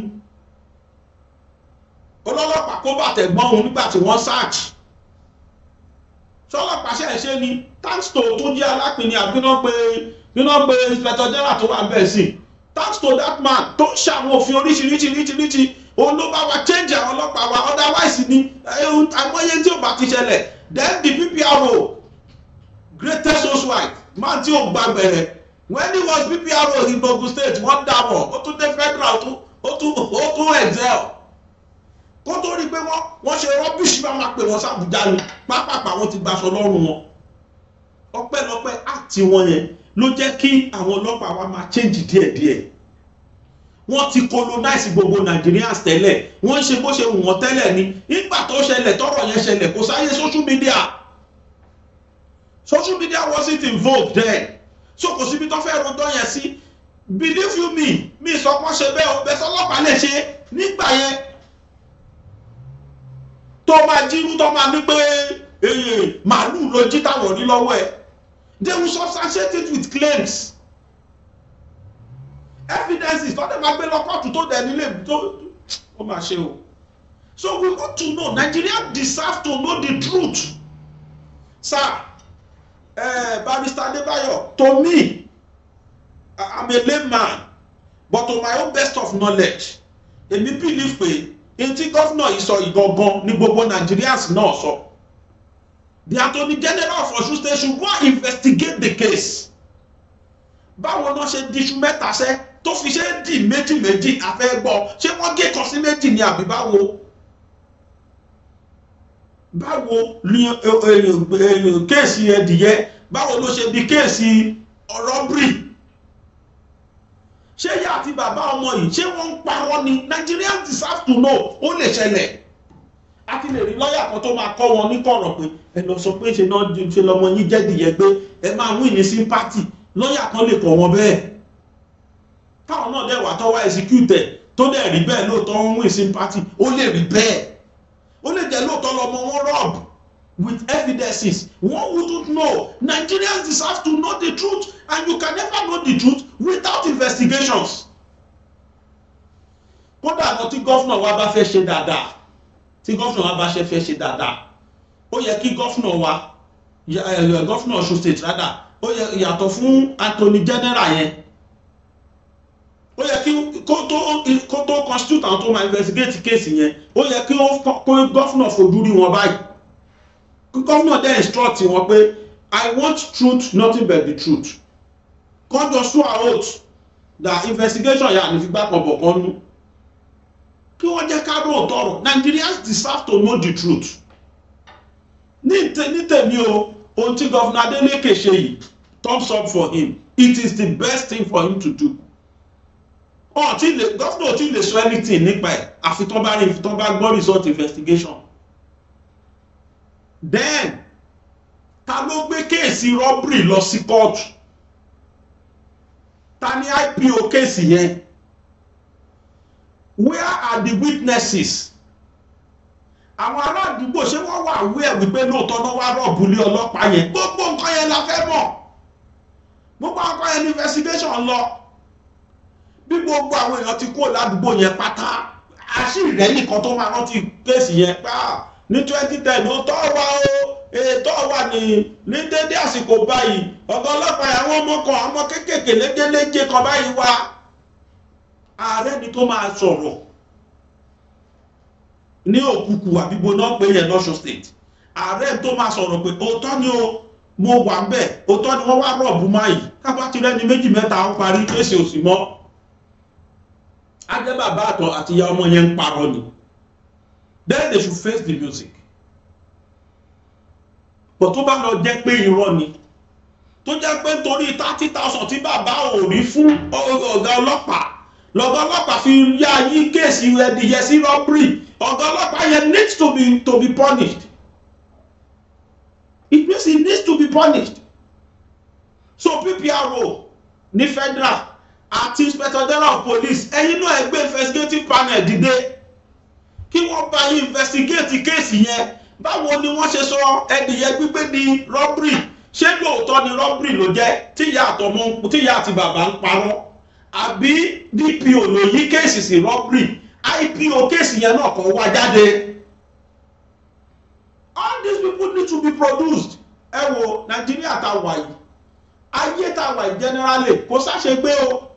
olọ́lọ́pàá kó bàtà ẹ̀gbọ́n òun nígbà tí wọ́n search sọlọ́pàá ṣe ni thanks to tó jẹ́ alápinni àbínú pé inspector general tó wà bẹ́ẹ̀ sí thanks to that man tó ń ṣàwọn òfin oríṣiríṣi òun ló bá wa change àwọn ọlọ́pàá wa otherwise ni àmọ́yé tí ò bá ti ṣẹlẹ̀ then the PPRO greatest housewife man tí ò gba gbẹ̀rẹ̀ when he was PPRO in Ogun State wọ́n dàbọ̀ ó tún dé federal ó tún excel kó tó rí pé wọ́n ṣe rubbish bá máa pè wọ́n sàbújá ni pápápá wọn ti gbaṣọ lọ́rùn wọn ọpẹ́lọpẹ́ àti wọn yẹn ló jẹ́ kí àwọn ọlọ́pàá wa máa change díẹ̀díẹ̀ wọ́n ti colonize gbogbo Nigerians tẹ́lẹ̀ wọ́n ṣe bó ṣe wù wọ́n tẹ́lẹ̀ ni nígbà tó ṣẹlẹ̀ tọ́rọ̀ yẹn ṣẹlẹ̀ kò sáyé social media wasn't involved then so kò síbi tó fẹ́ rọjọ́ yẹn sí believe you me mi sọ pọ́n ṣe bẹ́ẹ̀ o bẹ́ẹ̀ sọlọ́pàá lè ṣe nígbà yẹn tó máa jí tó máa ní pé màálù ló jí táwọn rí lọ́wọ́ ẹ̀ they will substantiate it with claims evidences tó dẹ̀ máa gbé lọ kóòtù tó dẹ̀ nílé tó ó máa ṣe o so we want to know Nigeria deserve to know the truth sir. Barrister Adebayo, to me, I'm a layman, but to my own best of knowledge, èmi believe pé etí governor yìí sọ ìgangan ní gbogbo Nigerians náà sọ. The Attorney General of Osun State should go investigate the case. Báwo náà ṣe di iṣu mẹ́ta ṣẹ́ tó fi ṣe di méjì àfẹ́ gbọ́ ṣé wọ́n gé kan sí méjì ni àbí báwo? Báwo ni kéèsì ẹdìyẹ báwo ló ṣe di kéèsì robbery ṣé ìyá àti bàbá ọmọ yìí ṣé wọ́n ń parọ́ ni Nigerians deserve to know ó lè ṣẹlẹ̀ a ti lè rí lọ́ọ̀yà kan tó máa kọ́ wọn ní kọ̀rọ̀ pé ẹ lọ sọ pé ṣe lọmọ yín jẹ́dìyẹ pé ẹ máa win ní sympathy lọ́ọ̀yà kan lè kọ̀ wọn bẹ́ẹ̀ táwọn náà dẹ̀ wà tọ́wọ́ execute tó dẹ̀ rí bẹ́ẹ̀ lóòótọ́ wọ́n win sympathy ó lè rí bẹ́ẹ̀ ó lè jẹ́ lóòótọ́ lọ́mọ wọn rob with evidences. One wouldn't know. Nigerians deserve to know the truth, and you can never know the truth without investigations. Kódà àwọn tí gọ́fúnà wa bá fẹ́ ṣe dáadáa, tí gọ́fúnà wa bá fẹ́ ṣe dáadáa, ó yẹ kí gọ́fúnà wa, gọ́fúnà Ọ̀ṣun state rather, ó yẹ yàtọ̀ fún Attorney General yẹn. Ó yẹ kí kó tó constitute àwọn tó máa investigate case yẹn, ó yẹ kí gọ́fúnà fojú rí wọn báyìí. Governor then instruct wọn pé I want truth, nothing but the truth. Kọ́ jọ sún out that investigation yà ní fipá kan bọ̀ kan nú. Kí wọ́n jẹ́ ká rò tọrọ. Nigerians deserve to know the truth. Ní tèmi o, ohun tí Governor Adeleke ṣe yìí, thumbs up for him. It is the best thing for him to do. Governor tí lè sọ anything nípa ẹ̀ àfi tán bá gbọ́ result investigation. Then ta ló gbé kéèsì robbery lọ sí court? Ta ni IPO kéèsì yẹn? Where are the witnesses? Àwọn ará àdúgbò ṣé wọ́n wà aware wípé lóòótọ́ náà wá rọ̀bù lé ọlọ́pàá yẹn? Gbogbo nǹkan yẹn la fẹ́ mọ̀. Gbogbo nǹkan yẹn ní investigation lọ. Bí gbogbo àwọn èèyàn ti kúrò ládùúgbò yẹn pátá, àṣírí rẹ̀ nìkan tó máa rántí kéèsì yẹn pa ní 2010 ó tọ́ wá o ètò wà ní dédé àsìkò báyìí ọ̀gá ọlọ́pàá àwọn ọmọ kan ọmọ kéékèèké léjeléje kan báyìí wá. Ààrẹ ni tó máa sọ̀rọ̀ ní òkùnkùn àbíbo náà pé yẹn lọ́ṣọ́ state. Ààrẹ tó máa sọ̀rọ̀ pé òótọ́ ni o mo wà ń bẹ̀ òótọ́ ni wọ́n wá rọ̀bù máa yìí kápá ti rẹ́ni méjì mẹ́ta ń parí kéèsì òsì mọ́. Ajẹ́ bàbá àtọ̀ àti ìyá ọmọ yẹn ń parọ́ ni. Then they should face the music. But tó bá lọ jẹ́ pé irọ́ ni, tó jẹ́ pé torí 30,000 tí bàbá ò rí fún ọ̀gá ọlọ́pàá, lọ́gá ọlọ́pàá fi yá yí kéèsì ẹdìyẹ sí robbery, ọ̀gá ọlọ́pàá yẹn needs to be punished. It means he needs to be punished. So PPRO ní federal àti Inspector General of Police, ẹ̀yin náà ẹgbẹ́ investigative panel dìde kí wọ́n bá yín investigate kéèsì yẹn. Báwo ni wọ́n ṣe sọ ẹdìyẹ gbígbé ní robbery? Ṣé lóòótọ́ ni robbery ló jẹ́ tí ìyá àti bàbá ń parọ́? Àbí DPO ló yí kéèsì sí robbery? IPO kéèsì yẹn náà kàn wá jáde. All these people need to be produced. Ẹ wo Nàìjíríà tá wà yìí, ayé tá wà yìí generally kò sáṣe gbé o.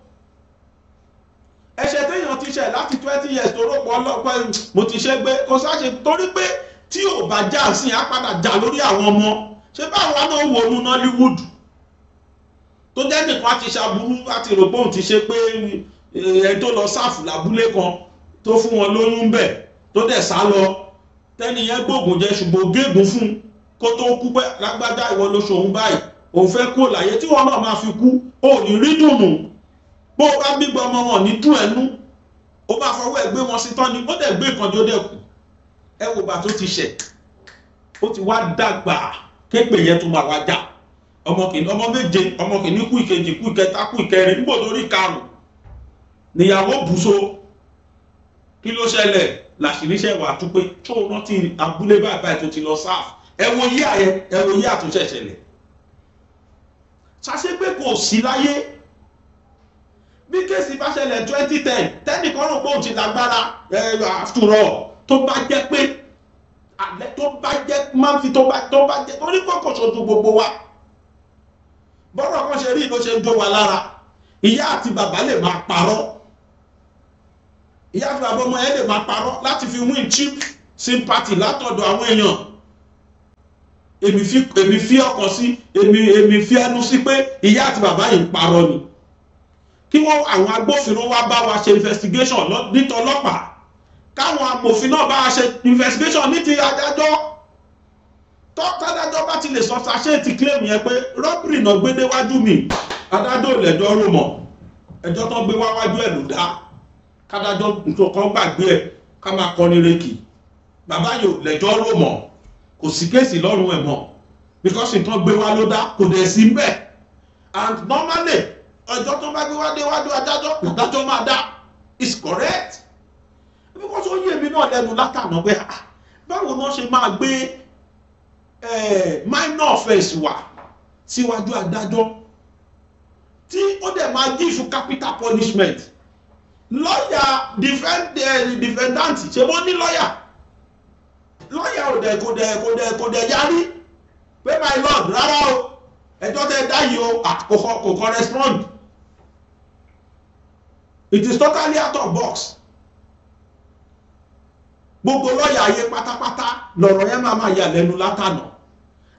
Ẹ̀ṣẹ̀ téèyàn ti ṣẹ̀ láti 20 years tó rọ́pò ọlọ́pàá mo ti ṣe gbé kò sáṣe torí pé tí ò bá já sí á padà já lórí àwọn ọmọ. Ṣé báwa náà wò ní Nollywood tó jẹ́ nìkan ti ṣàbúrú láti rò pé òun ti ṣe pé ẹni tó lọ sáàfù lábúlé kan tó fún wọn lóyún bẹ̀ tó dẹ̀ sá lọ tẹ́ni yẹn gbóògùn jẹ ṣùgbọ́n gégùn fún kó tó kú pé lágbájá ìwọ ló ṣòun báyìí òun fẹ́ kó láyé tí wọn náà máa fi kú ò ní rí dùnú. Bó o bá gbígbọ́ ọmọ wọn ní dùn ẹnu ó bá fọwọ́ ẹ̀ gbé wọn sí tán ni ó dẹ̀ gbé ìkànjọ́ dẹ̀ kù. Ẹ wo bá tó ti ṣẹ̀ ó ti wá dàgbà képe yẹn tó máa wá já ọmọ méje ọmọ kìíní kú ìkejì kú ìkẹta kú ìkẹrin níbo lórí karùn níyàwó bùsọ. Kí ló ṣẹlẹ̀? Làṣìíríṣẹ́ wà tún pé tó rántí abúlé báyìí tó ti lọ sáà. Ẹ wo yí àtúnṣe ṣẹlẹ̀. Ṣàṣẹ pé kò sí láyé. Bí kéèsì bá ṣẹlẹ̀ 2010 tẹ́nìkan rò pé òun ti lágbára after all tó bá jẹ́ pé tó bá jẹ́ máa ń fi tó bá jẹ́ torí kọ́kọ́ ṣojú gbogbo wa. Bọ́rọ̀ kan ṣe rí ló ṣe ń jó wa lára. Ìyá àti bàbá lè máa parọ́. Ìyá àti bàbá ọmọ yẹn lè máa parọ́ láti fi win cheap sympathy látọ̀dọ̀ àwọn èèyàn. Èmi fi ọkàn sí èmi fi ẹnu sí pé ìyá àti bàbá yìí ń parọ́ ni. Kí wọ́n àwọn agbófinró wá bá wa ṣe investigation nítọ́ ọlọ́pàá. Káwọn amòfin náà bá ṣe investigation ní ti adájọ́. Tọ́dájọ́ bá ti lè sọ sàṣẹ́ ti claim yẹn pé robbery náà gbé déwájú mi. Adájọ́ lẹ́jọ́ rò mọ̀. Ẹjọ́ tó gbé wáwájú ẹ̀ ló dá. Kádájọ́ nǹkan gbàgbé ẹ̀ ká máa kọrin rékì. Bàbá yóò lẹ́jọ́ rò mọ̀. Kò sí kéèsì lọ́rùn ẹ̀ mọ̀. Because nǹkan gbé wá ló dá kò dẹ̀ sí mbẹ̀. And normally ọjọ́ tó bá gbé wá déwájú adájọ́ máa dá. It's correct. lẹ́nu látàná pé báwo náà ṣe máa gbé minor offence wá síwájú adájọ́ tí ó dẹ̀ máa give capital punishment. Lọ́yà defendant ṣe wọ́n ní lọ́yà kò dẹ̀ yarí pé my lord rárá o ẹjọ́ tẹ́ dá yìí o kò correspond. It is totally out of box. Gbogbo lọ́yà ayé pátápátá lọ̀rọ̀ yẹn máa yà lẹ́nu látànà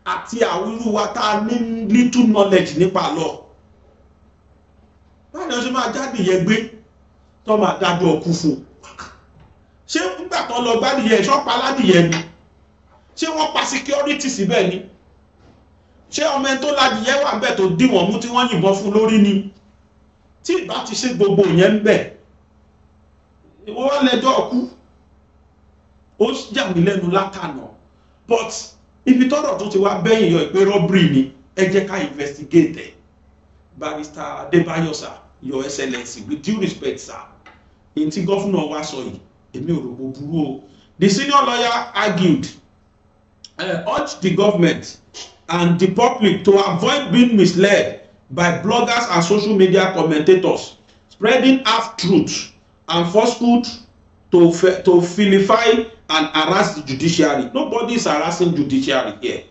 àti àwọn irú wa tá a ní little knowledge nípa lọ. Báwo ni wọ́n ṣe máa jáde yẹn gbé tó máa dájọ́ ọkú fún? Ṣé nígbà tó lọ gbádìyẹ ṣọ́pá ládìyẹ ni? Ṣé wọ́n pa security síbẹ̀ ni? Ṣé ọmọ ẹni tó ládìyẹ wà bẹ́ẹ̀ tó dí wọ́n mú tí wọ́n yìnbọn fún lórí ni? Tí ìbá ti ṣe gbogbo yẹn ń bẹ̀ wọ́n lẹ́jọ́ ọkú. Ó jà mí lẹ́nu látànà, but ibi tọ́rọ̀ tó ti wá bẹ́yìn yọ ìpé robbery ni ẹ jẹ́ ká investigate. Barrister Adébáyọ̀ sir, your excellency, with due respect sir, in tí gọ́fúnà wa sọ yìí èmi ò rò bó burú o. The senior lawyer argued, urged the government and the public to avoid being misled by bloggers and social media commentators spreading half-truths and falsehood to vilify and harass the judiciary. Nobody is harassing judiciary here.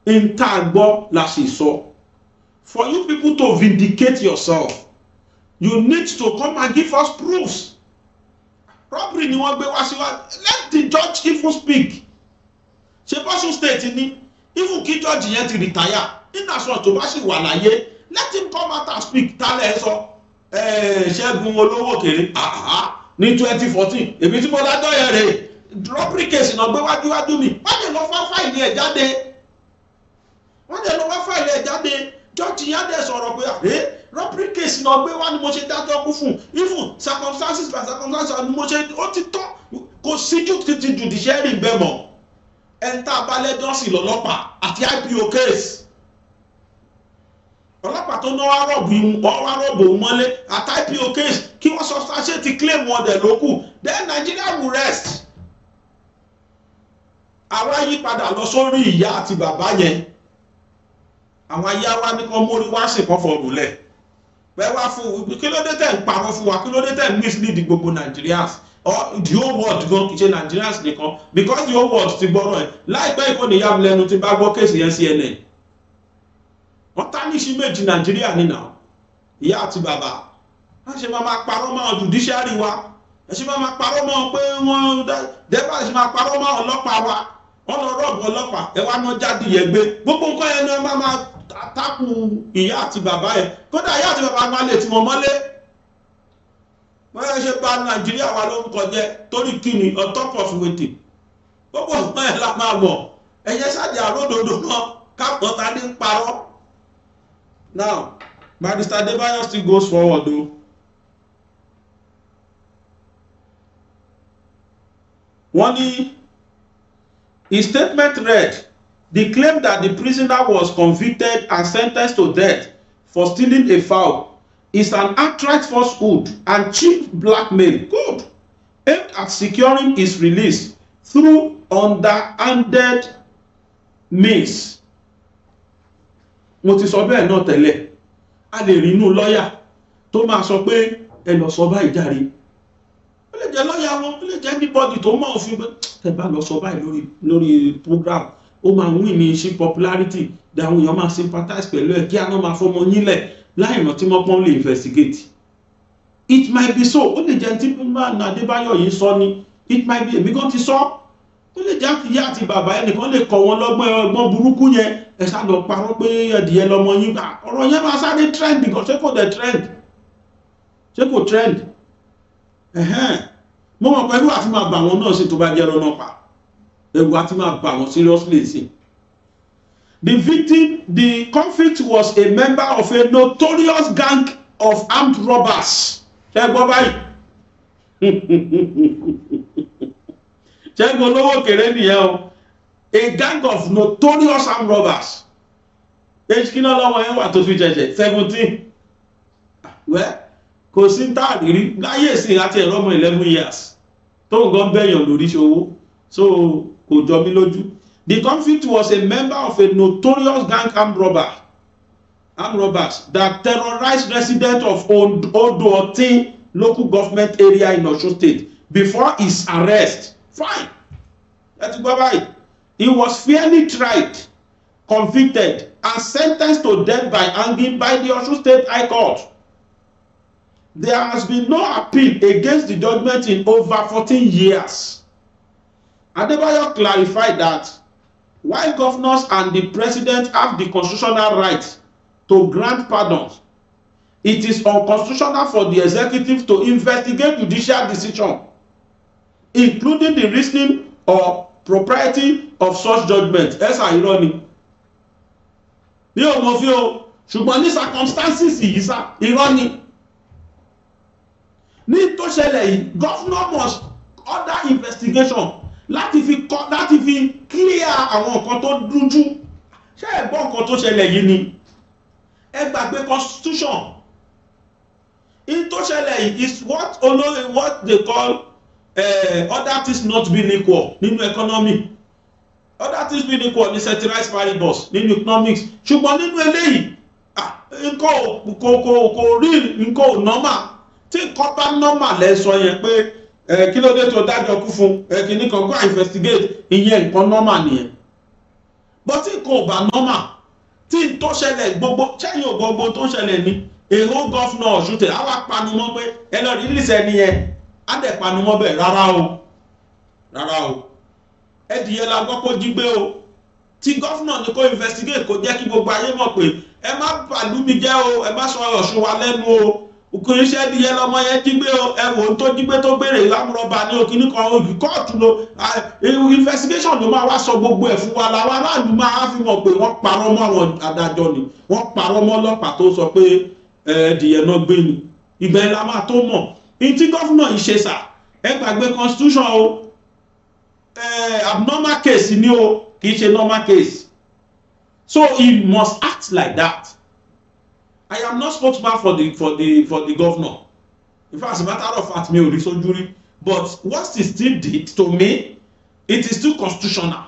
In tagbo la ṣe sọ. For you people to vindicate yourself, you need to come and give us proofs. Robbery ni wọ́n gbé wá sí wa. Let the judge even speak. Ṣé Bọ́ṣù state ni even kí judge yẹn ti retire nínú aṣọ tó bá sì wà láyé, let him come out and speak. Tálẹ̀ sọ Ṣẹ́gun olówó kéré ní 2014 èmi tí mo dájọ́ yẹn rè robbery case náà gbé wájú mi wọ́n lè lọ fá fáìlì ẹ̀ jáde judge yẹn dẹ̀ sọ̀rọ̀ pé robbery case náà gbé wá ni mo ṣe dájọ́ kú fún even circumstances by circumstances ni mo ṣe ó ti tán kò síjú títí judiciary bẹ́ẹ̀ mọ́ ẹ̀ńtà abalẹ́jọ́ sí lọ́lọ́pàá àti IPO case ọlọ́pàá tó náwó arọ́bù mọ́lé àti IPO case kí wọ́n substantiate claim wọn dẹ̀ lókù then Nigeria will rest. Àwa yí padà lọ sórí ìyá àti bàbá yẹn àwọn ayé wa ní kan mórí wá sì kan fọrùn lẹ̀ bẹ́ẹ̀ wá fún kí ló dé tẹ̀ ń parọ́ fún wa kí ló dé tẹ̀ ń mislead gbogbo Nigerians or the whole world gan kì í ṣe Nigerians nìkan because the whole world ti gbọ́rọ̀ ẹ̀ láìpẹ́ ìkọ́ni ìyá mi lẹ́nu ti bá gbọ́ kéèsì yẹn CNN wọ́n tá ní sí méjì Nàìjíríà nínà ìyá àti bàbá wọ́n ṣe máa parọ́ mọ́ judiciary wa ẹ ṣe máa parọ́ mọ́ pé wọ́n dẹ́gbà ṣe máa parọ́ mọ́ ọlọ́pàá wa wọ́n lọ rọ́ọ̀bù ọlọ́pàá ẹ wá náà jáde yẹn gbé gbogbo nǹkan yẹn ni wọ́n máa tákù ìyá àti bàbá yẹn kódà ìyá àti bàbá wọn lè tí wọ́n mọ́lé wọ́n yẹn ṣe bà Nàìjíríà wa lórúkọ jẹ́ torí kíni on top of waiting gbogbo nǹkan yẹn la máa mọ̀ ẹ̀yẹ ṣáàjì àródòdó náà kápọ̀ ta ní parọ́. Now, Barrister Adébáyọ̀ still goes forward though. One, his statement read, the claim that the prisoner was convicted and sentenced to death for stealing a fowl is an outright falsehood and cheap blackmail, good, aimed at securing his release through underhanded means. Mo ti sọ bẹ́ẹ̀ náà tẹ́lẹ̀ a lè rí inú lọ́yà tó máa sọ pé ẹ lọ sọ báyìí jàre ó lè jẹ́ lọ́yà wọn ó lè jẹ́ anybody tó mọ̀ òfin pé ẹ bá lọ sọ báyìí lórí program ó máa win ní ṣe popularity dáhùn èèyàn máa sympathize pẹ̀lú ẹ̀ kí àná máa fọmọ yínlẹ̀ láì rántí mọ́pọ́n lè investigate. It might be so ó lè jẹ́ tí Adébáyọ̀ yìí sọ ni it might be èmi kan ti sọ ó lè jẹ́ àti ìyá àti bàbá ẹnìkan lè kọ́ wọn lọ́gbọ́n burúkú yẹn ẹ sá lọ parọ́ pé ẹdìyẹ lọmọ yín gbà ọ̀rọ̀ yẹn máa sáré trend nìkan ṣé kò dẹ̀ trend ṣé kò trend mo mọ̀ pẹ̀lú àti máa bà wọn náà sí tó bá jẹ́ lọ́nà pa ẹ̀rù àti máa bà wọn seriously sí. The convict was a member of a notorious gang of armed robbers. Ṣé gbọ́ báyìí? Ṣé gbọ́ lówó kéré nìyẹn o? A gang of notorious armed robbers. Age kí náà lọ́wọ́ yẹn wà tó fi jẹjẹ 17. Well, kò sí táàrí rí láyé ìsìn àti ẹ̀rọ ọmọ 11 years. tó ń gan bẹ́yàn lórí ṣòwò so kò jọ mí lójú. The convict was a member of a notorious gang armed robbers that terrorized residents of Odo-Otin local government area in Osun State before his arrest. Fine. Let's go by. He was fairly tried, convicted, and sentenced to death by hanging by the Osun State High Court. There has been no appeal against the judgment in over 14 years. Adebayo clarified that while governors and the president have the constitutional right to grant pardons, it is unconstitutional for the executive to investigate judicial decision, including the reasoning or propriety of such judgment. Esa ironi. Bí o mo fi o, ṣùgbọ́n ní circumstances yìí sá, ironi. Ní tó ṣẹlẹ̀ yìí, governor must order investigation láti fi clear àwọn nǹkan tó dúdú. Ṣé ẹ gbọ́ nǹkan tó ṣẹlẹ̀ yìí ni? Ẹ gbàgbé constitution. In tó ṣẹlẹ̀ yìí is what they call other things not being equal nínú economy. Other things being equal ní ceteris paribus nínú economics. Ṣùgbọ́n nínú eléyìí, nǹkan kò rí nǹkan ò normal. Tí nǹkan bá normal lẹ sọ yẹn pé kí ló dé tó dájọ́ kú fún kìíní kan go investigate ìyẹn nǹkan normal nìyẹn. But tí nǹkan ò bá normal, tí n tó ṣẹlẹ̀ gbogbo ṣẹ́yìn ò gbogbo tó ṣẹlẹ̀ ní èrò gọ́fúnà Ọ̀ṣun tẹ̀ á wá panumọ́ pé ẹ lọ rí lísẹ̀ nìyẹn á dẹ̀ panumọ́ bẹ́ẹ̀ rárá o ẹdìyẹ la gbọ́ kó jí gbé o tí gọ́fúnà ní kó investigate kó jẹ́ kí gbogbo ayé mọ̀ pé ẹ má bàlú mi jẹ́ o ẹ má sọ Ọ̀ṣun wa lẹ́nu o òkú iṣẹ́ ẹdìyẹ lọmọ yẹn jí gbé o ẹ wò ó tó jí gbé tó gbére lámúrọ̀bà ní òkìní kan òkì kóòtù lo investigation ló máa wá sọ gbogbo ẹ̀ fún wa làwọn aráàlú máa fi mọ̀ pé wọ́n parọ́ mọ́ àwọn adájọ́ ni wọ́n parọ́ mọ́ ọlọ́pàá tó sọ pé ẹdìyẹ náà gbé ni ìgbà yẹn la máa tó mọ̀ ní tí gọ́fúnà yìí ṣe sà ẹ gbàgbé constitution o abnormal case ni o kì í ṣe normal case so he must act like that. I am not spokesman for the governor. In fact, as a matter of fact, me ò rí sójú rí. But what he still did to me, it is still constitutional.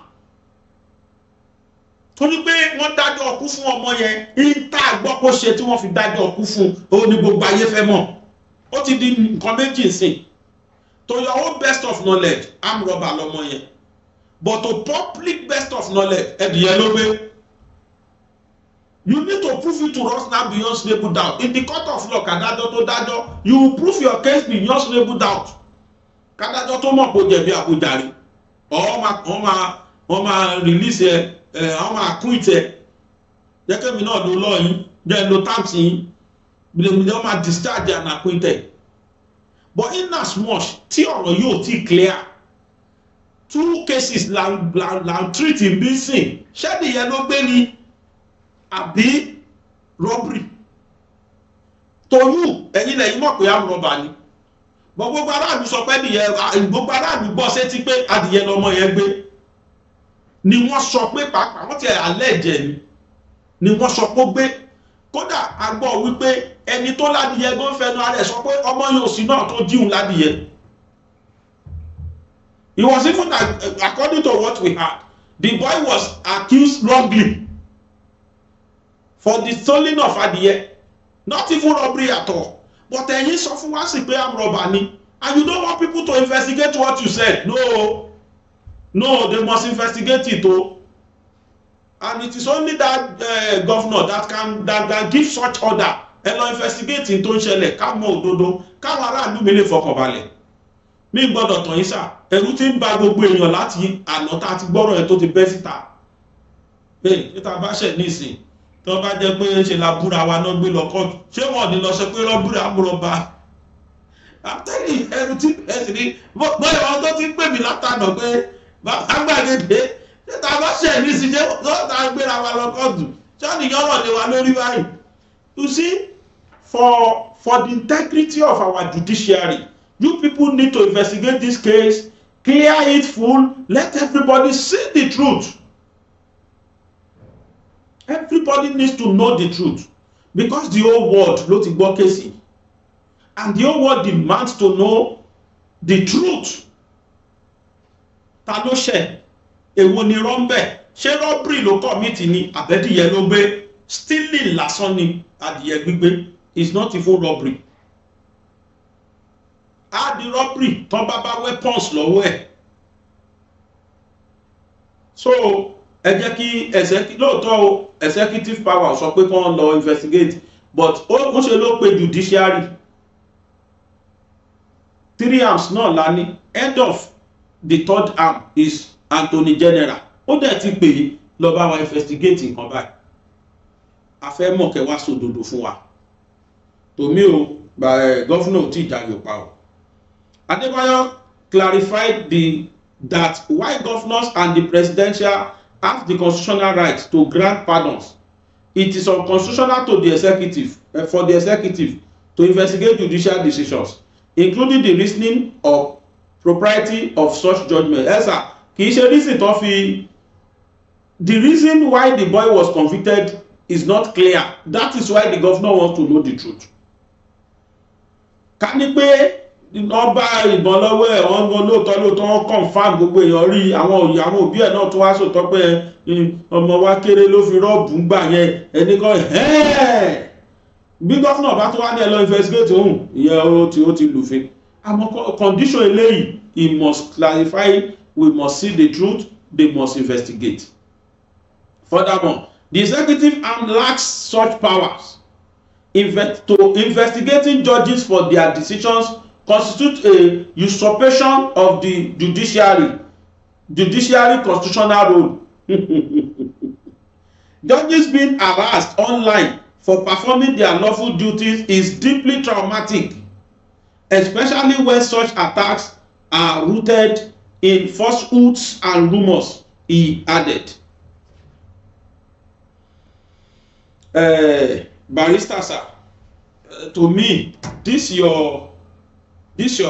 Torí pé wọ́n dájọ́ ọkú fún ọmọ yẹn, ìta àgbọ́ kó ṣe tí wọ́n fi dájọ́ ọkú fún òun ni gbogbo ayé fẹ́ mọ̀. Ó ti di nǹkan méjì sìn. To your own best of knowledge, armed robber lọmọ yẹn. But to public best of knowledge, ẹ̀dìyẹ ló gbé. You need to prove it to us now beyond reasonable doubt. In the court of law, kàdájọ́ tó dájọ́, you will prove your case beyond reasonable doubt. Kàdájọ́ tó mọ̀ kó jẹ̀bi àbújáre. Wọ́n máa release ẹ̀, wọ́n máa acquit ẹ̀. Jẹ́ kí èmi náà lo law yín, jẹ́ lo tax yín. Wọ́n máa discharge and acquit ẹ̀. But in as much tí ọ̀rọ̀ yóò ti clear, 2 cases la treat in bí sìn. Ṣé ìyẹn ló gbé ni? Àbí robbery to you ẹ̀yin lẹ́yìn mọ̀ pé am robber ni but gbogbo aráàlú sọ pé gbogbo aráàlú gbọ́ sétí pé adìyẹ lọmọ yẹn gbé ni wọ́n sọ pé pàápàá wọ́n ti àlẹ́jẹ̀ ni wọ́n sọ pé gbé kódà a gbọ́ wípé ẹni tó ládìyẹ gan fẹnu ara ẹ̀ sọ pé ọmọ yóò sí náà tó jíun ládìyẹ. It was even according to what we heard, the boy was accused wrongly for the stealing of adìyẹ, not even robbery at all. But ẹ̀yin sọ fún wa sí pé am robber ni, and you don't want people to investigate what you said. No, they must investigate it o. And it is only that governor that can give such order. Ẹ lọ investigate in tó ń ṣẹlẹ̀ ká mọ̀ òdodo káwọn aráàlú mi lè fọkàn balẹ̀. Mi gbọ́dọ̀ tàn yín sà, ẹ̀rù ti ń ba gbogbo èèyàn láti àná tá a ti gbọ́rọ̀ ẹ̀ tó ti bẹ́ síta. Bẹ́ẹ̀ níta bá ṣẹ̀ nísìn tó bá jẹ́ pé ṣe la búra wa náà gbé lọ kọ́ọ̀tù ṣé wọ́n ní lọ sọ pé rọ́búrà amúrọ̀bá àtẹ́lì ẹ̀rù tí ẹ̀sìn ní bóyá wọn tó ti ń pè mí látànà pé agbàgede ṣé ta bá ṣẹ̀ ní sí ṣé wọ́n ta gbéra wa lọ kọ́ọ̀tù ṣé wọ́n nìyẹn rọ̀ lé wa lórí báyìí. You see, for the integrity of our judiciary, you people need to investigate this case, clear it full, let everybody see the truth. Everybody needs to know the truth because the whole world ló ti gbọ́ kéésì and the whole world demands to know the truth ta ló ṣẹ̀, èwo ni rọ́ńbẹ̀, ṣé rọ́bìrì ló commit ni àbẹ́dìyẹ ló gbé, stealing lásán ni adìyẹ gbígbé, is not even robbery. Á di robbery tán bá weapons lọ́wọ́ ẹ̀. So ẹ jẹ́ kí lóòótọ́ o executive power sọ pé kán lọ investigate, but ó ṣe ló pe judiciary 3 arms náà la ní, end of the 3rd arm is Attorney General, ó dẹ̀ ti pè é lọ bá wa investigate nǹkan báyìí, a fẹ́ mọ̀ kẹ́ wá sòdodo fún wa, tòmí o gọ́fúnà tí ìjàyò pa o. Adebayo clarified that why governors and the presidential have the constitutional right to grant pardons, it is unconstitutional to the executive for the executive to investigate judicial decisions, including the reasoning of propriety of such judgment. Esa kì í ṣe reason tó fi, the reason why the boy was convicted is not clear. That is why the governor wants to know the truth. Ká ní pé wọ́n bá ìbọn lọ́wọ́ ẹ̀, wọ́n gbọ́ lóòótọ́ wọ́n confam gbogbo èèyàn rí, àwọn òbí ẹ̀ náà tó wá sòtọ́ pé ọmọ wa kéré ló fi rọ́ọ̀bù ń gbà yẹn, ẹni kan bí gọ́fúnà bá tó wá ní ẹ lọ investigate òun, ìyẹn ó ti lùfin. Àmọ́ condition eléyìí, he must clarify, we must see the truth, they must investigate. Furthermore, the executive arm lacks such powers. To investigating judges for their decisions constitute a usurpation of the judiciary constitutional role. Judges being harassed online for performing their lawful duties is deeply traumatic, especially when such attacks are rooted in falsehoods and rumors, he added. Barrister sir, to me, this your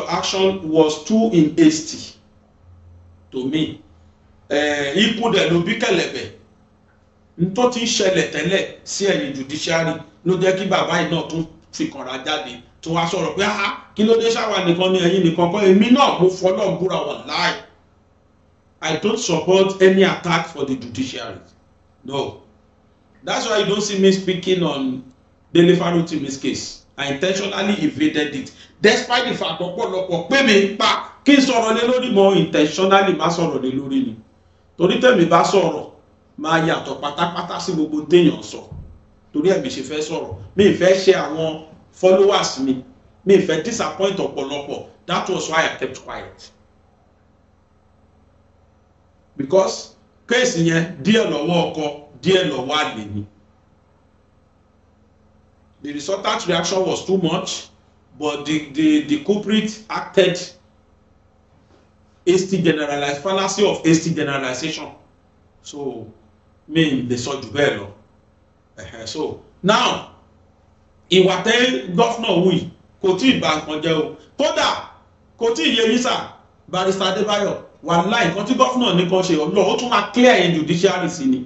action was too hasty. To me, ikú dẹ̀ ló bí kẹ̀lẹ̀bẹ̀, ntọ́ ti ń ṣẹlẹ̀ tẹ́lẹ̀ sí ẹ̀yìn judiciary ló jẹ́ kí bàbá yìí náà tún fi kànra jáde tó wá sọ̀rọ̀ pé kí ló dé ṣáwa nìkan ní ẹ̀yìn nìkan kọ́, èmi náà mo fọlọ́ búra wọn láì. I don't support any attack for the judiciary. No. That's why you don't see me speaking on Dele Farotimi's case. I intentionally evaded it. Despite the fact ọ̀pọ̀lọpọ̀ pé mi pa kí n sọ̀rọ̀ lé lórí, mo intentionally má sọ̀rọ̀ lé lórí ni. Torí tẹ̀mí bá sọ̀rọ̀ máa yàtọ̀ pátápátá sí gbogbo téèyàn sọ. Torí ẹ̀mí ṣe fẹ́ sọ̀rọ̀. Mi ì fẹ́ ṣe àwọn followers mi. Mi ì fẹ́ disappoint ọ̀pọ̀lọpọ̀. That was why I kept quiet. Because case yẹn díẹ̀ lọ́wọ́ ọkọ, díẹ̀ lọ́wọ́ àlè ni. The resultant reaction was too much, but the culprit acted hasty generalized fallacy of hasty generalization. So the sọ jù bẹ́ẹ̀ lọ. So now ìwà tẹ́ gọ́fúnà wí kò tí ì bà nǹkan jẹ́ o, kódà kò tí ì yẹ yín sà Barrister Adébáyọ̀ wàláhì nǹkan tí gọ́fúnà ní kan ṣe ọlọ́ ó tún máa clear yẹn judiciary sí ni,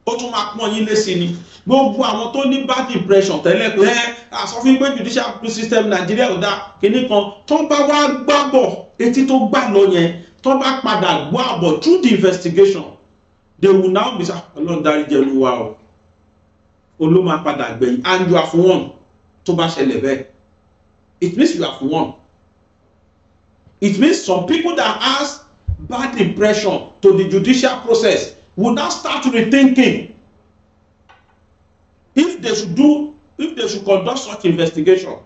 ó tún máa pọ́n yín lé sí ni. Gbogbo àwọn tó ní bad impression tẹ́lẹ̀ pé àsọfún pé judicial system Nàìjíríà ò dá kíní kan tó bá wá gbàbọ̀ etí tó gbà lọ yẹn tó bá padà gbọ́ àbọ̀ through the investigation they will now be say Ọlọ́run dáríjì Olúwa o olóma padà gbẹ̀yìn, and you have won. Tó bá ṣẹlẹ̀ bẹ́ẹ̀ it means you have won. It means some people that has bad impression to the judicial process will now start rethinking if they should conduct such investigation,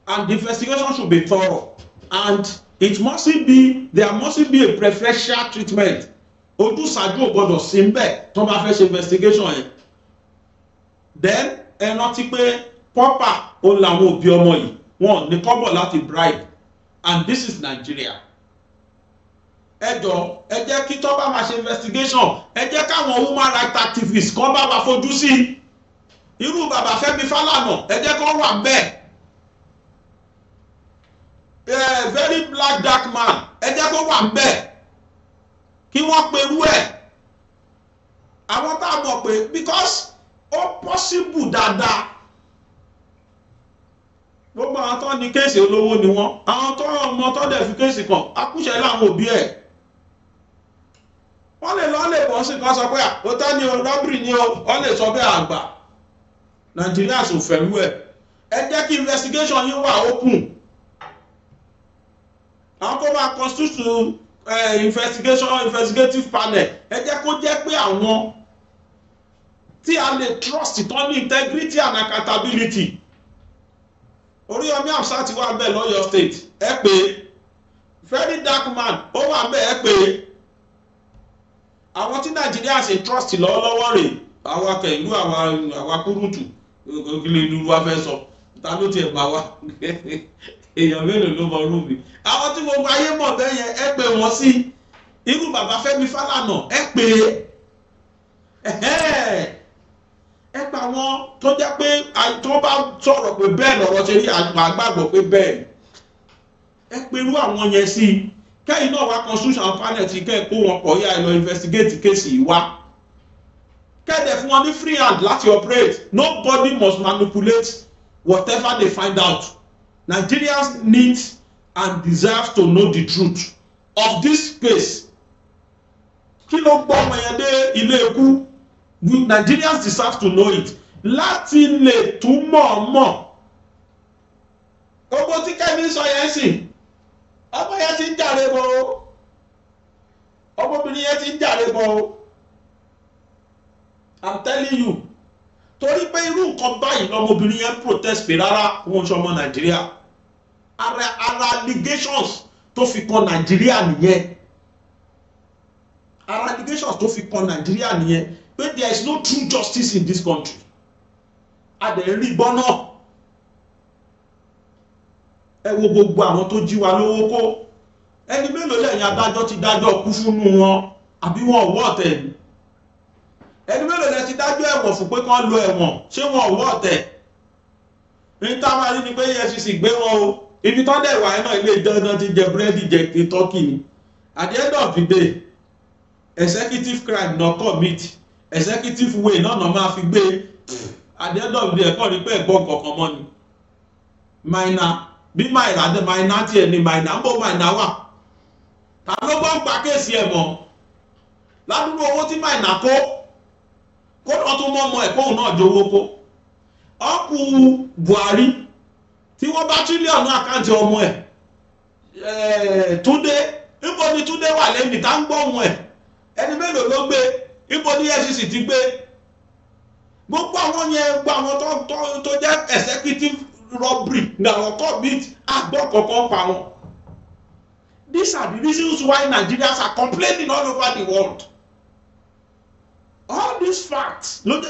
and the investigation should be thorough, and there mustn't be a preferential treatment. Ojúsàájú ò gbọdọ̀ sí ńbẹ̀ tó bá fẹ́ ṣe investigation yẹn. Then ẹ rántí pé pọ́pà ó làwọn òbí ọmọ yìí wọn ní kọ́bọ̀ láti bribe, and this is Nigeria. Ẹ jẹ́ kí tó bá máa ṣe investigation, ẹ jẹ́ káwọn human rights activists kan bá wa fojú sí. Irú bàbá Fẹ́mi Fálànà ẹ jẹ́ kó wà bẹ́ẹ̀. Very black dark man ẹ jẹ́ kó wà bẹ́ẹ̀. Kí wọ́n perú ẹ̀. Àwọn tá a mọ̀ pé because ó possible dáadáa. Gbogbo àwọn tó ní kéèsì olówó ni wọ́n. Àwọn tó ọmọ tó dẹ̀ fi kéèsì kan akúṣẹ̀ láwọn òbí ẹ̀. wọ́n lè lọ lè bọ́ sí kan sọ pé ó tán ni o rọ́bìrì ni o wọ́n lè sọ pé àgbà Nàìjíríà sò fẹ̀lú ẹ̀ ẹ jẹ́ kí investigation yín wà open àwọn kó máa constitute investigative panel ẹ jẹ́ kó jẹ́ pé àwọn tí a lè trust tó ní integrity and accountability. Oríyọmí Hamzat ti wà bẹ́ẹ̀ lọ́yọ̀ state ẹ pé very dark man ó wà bẹ́ẹ̀ ẹ pé àwọn tí Nàìjíríà ṣe trust lọ́wọ́lọ́wọ́ rẹ̀ àwọn akẹ́ ìlú àwọn kúrútù ògìlẹ̀ ìlú wa fẹ́ sọ ta ló tiẹ̀ bá wa èèyàn mélòó ló mọ rúbi àwọn tí gbogbo ayé mọ̀ bẹ́ẹ̀ yẹn ẹ pé wọ́n sí irú bàbá Fẹ́mi Fálànà ẹ pé ẹ pa wọn tó jẹ́ pé tó bá sọ̀rọ̀ pé bẹ́ẹ̀ lọ́rọ̀ ṣe rí àgbàgbọ́ pé bẹ́ẹ̀ ẹ pẹ̀lú àwọn yẹn sí kẹ́yìn náà wá constitution panel ti kẹ́ kó wọn pọ̀ yá ẹ lọ investigate kéèsì yìí wá kẹ́ẹ̀dẹ̀ fún wọn ní free hand láti operate nobody must manipulate whatever they find out. Nigerians need and deserve to know the truth of this case. Kí ló gbọ́ ọmọ yẹn dé ilé ikú? Nigerians deserve to know it. Láti lè túmọ̀ mọ̀. Gbogbo tí Kẹ́mi sọ yẹn sì, ọmọ yẹn ti ń jàre bọ̀ o. Ọmọbìnrin yẹn ti ń jàre bọ̀ o. I'm telling you. Torí pé irú nǹkan báyìí lọmọbìnrin yẹn protest pé rárá wọn ṣe ọmọ Nàìjíríà. Ara allegations tó fi kan Nàìjíríà nìyẹn. Ara allegations tó fi kan Nàìjíríà nìyẹn. But there is no true justice in this country. Adẹ̀rí gbọ́ náà. Ẹ wo gbogbo àwọn tó jí wa lówó kó. Ẹni mélòó lẹ́yìn adájọ́ ti dájọ́ kú fúnnú wọn àbí wọn ò wọ́ ọ̀tẹ̀ ni. Ẹni mélòó lẹ́ ti dájọ́ ẹ̀wọ̀n fún pé kán lo ẹ̀wọ̀n ṣé wọn ò wọ́ ọ̀tẹ̀. Ní tá máa rí ni pé EFCC gbé wọn o. Ibi tán dẹ̀ wà náà ilé dandan ti jẹ búrẹ́dì jẹ ti tọ́kì ni. At the end of the day, executive crime no commit. Executive way náà máa fi gbé at the end of the day ẹ̀kọ́ ní pé ẹ̀gbọ́n kankan mọ́ ni minor bí minor tí ẹ̀ ní minor ń bọ́ minor wà ta ló gbọ́n pa kéèsì ẹ̀ mọ́ ládùúgbò owó tí minor kó náà tó mọ́ ọmọ ẹ̀kọ́ òun náà jowó kó ọkù Buhari tí wọ́n bá tírílíọ̀nù àkáǹtì ọmọ ẹ̀ Túndé níbo ni Túndé wà lẹ́yìn tá ń gbọ́ ọmọ ẹ̀ ẹni mélòó ló gbé ibo ní EFCC ti gbé gbogbo àwọn yẹn gba àwọn tó jẹ́ executive robbery na àwọn commit àgbọ̀ kọ̀ọ̀kan pa wọn. These are the reasons why Nigerians are complaining all over the world. All these facts ló dé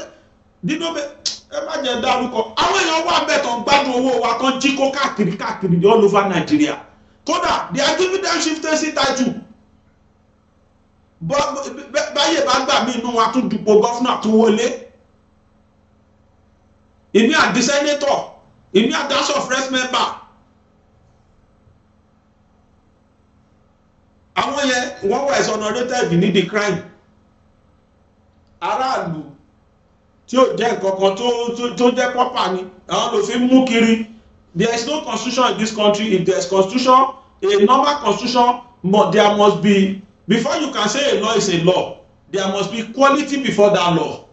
dínú bẹ ẹ má jẹ dárúkọ àwọn èèyàn wà bẹ́ẹ̀ tó ń gbádùn owó wa tó ń jí kó káàkiri all over Nigeria kódà they are giving them chieftaincy title. Báyé bá gbà mí inú wa tún dupò gọ́fúnà tó wọlé ìmí àdí sẹ́nétọ̀ ìmí àdí house of reps member àwọn yẹn wọ́n wà exonerated ní the crime aráàlú tí ó jẹ́ nǹkankan tó jẹ́ pọ́pà ni àwọn ló fi mú kiri. There is no constitution in this country. If there is constitution, a normal constitution, there must be. Before you can say a law is a law, there must be quality before that law.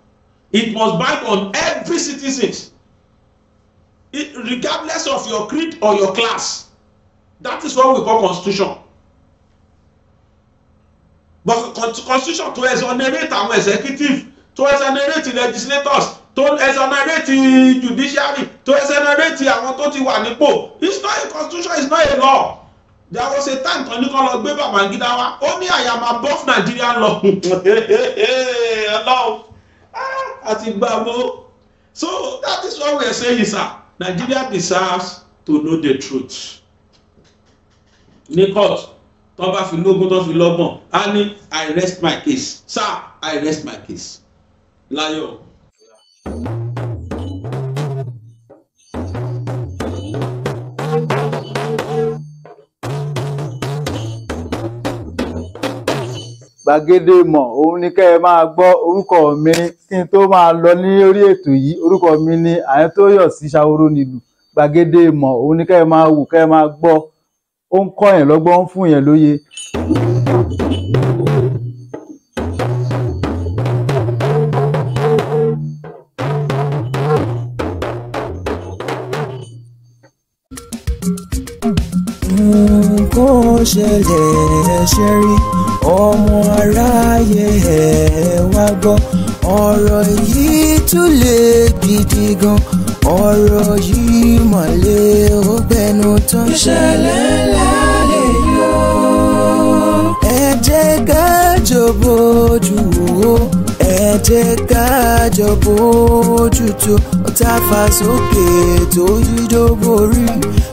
It must bind on every citizen, regardless of your creed or your class. That is what we call constitution. But constitution to exonerate our executive, to exonerate the legislators, to exonerate the judiciary, to exonerate àwọn tó ti wà nípò. It's not a constitution, it's not a law. There was a time tó ní kó lọ gbé Babangida wá ó ní I am above Nigerian law. Hello. Àti gbàgbó. So that is what we are saying, sir. Nigeria deserves to know the truth. Ní court tó bá fi lógún tó fi lọ́gbọ̀n á ní I rest my case. Sir, I rest my case. Láyọ̀.
Gbàgede Ìmọ̀ òun ni kẹ́ ẹ máa gbọ́. Orúkọ mi kí n tó máa lọ ní orí ètò yìí, orúkọ mi ni Àyẹ́tóyọ̀sí Ṣaworo nílùú. Gbàgede Ìmọ̀ òun ni kẹ́ ẹ máa wò, kẹ́ ẹ máa gbọ́. Ó ń kọ́ yẹn lọ́gbọ́n, ó ń fún yẹn lóye.
ṣẹlẹ̀ ṣe rí ọmọ aráyé ẹ̀ wá gbọ́ ọ̀rọ̀ yìí tún lè gidi gan ọ̀rọ̀ yìí mọ̀lẹ́ ó gbẹnu tán. ìṣẹ̀lẹ̀ ńlá lè yọ. ẹ jẹ́ ká jọ bójú wò ẹ jẹ́ ká jọ bójú tó tá a fà sókè tó yí dó borí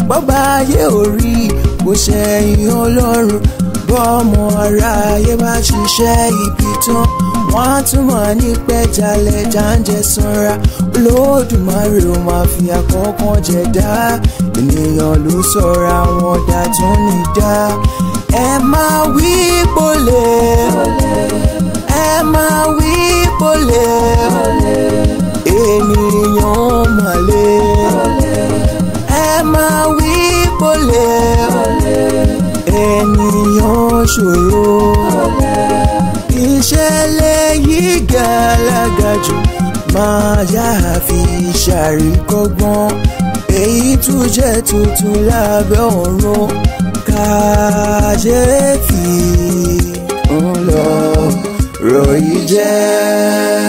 bọ́bá ayé orí kò ṣẹ̀yìn ọlọ́run bọ́ọ̀mù aráyé bá ṣiṣẹ́ ibi tán wọ́n á tún máa ní pẹ́jálẹ̀ jáǹjẹ́ sanra olódùmarè ó máa fi àkọ́kàn jẹ̀dá ènìyàn ló sọ̀rọ̀ àwọn ọ̀dà tó ní dá ẹ máa wí pọ̀lẹ́ ẹ máa wí pọ̀lẹ́ ènìyàn mọ̀lẹ́ ẹ máa wí pọ̀lẹ́ ènìyàn ṣòro ìṣẹ̀lẹ̀ yìí gàlágà jù máa yá fi ṣàríkọ́gbọ́n èyí tún jẹ́ tuntun lábẹ́ ọ̀run kàyéfì ńlọ ròyìn jẹ́.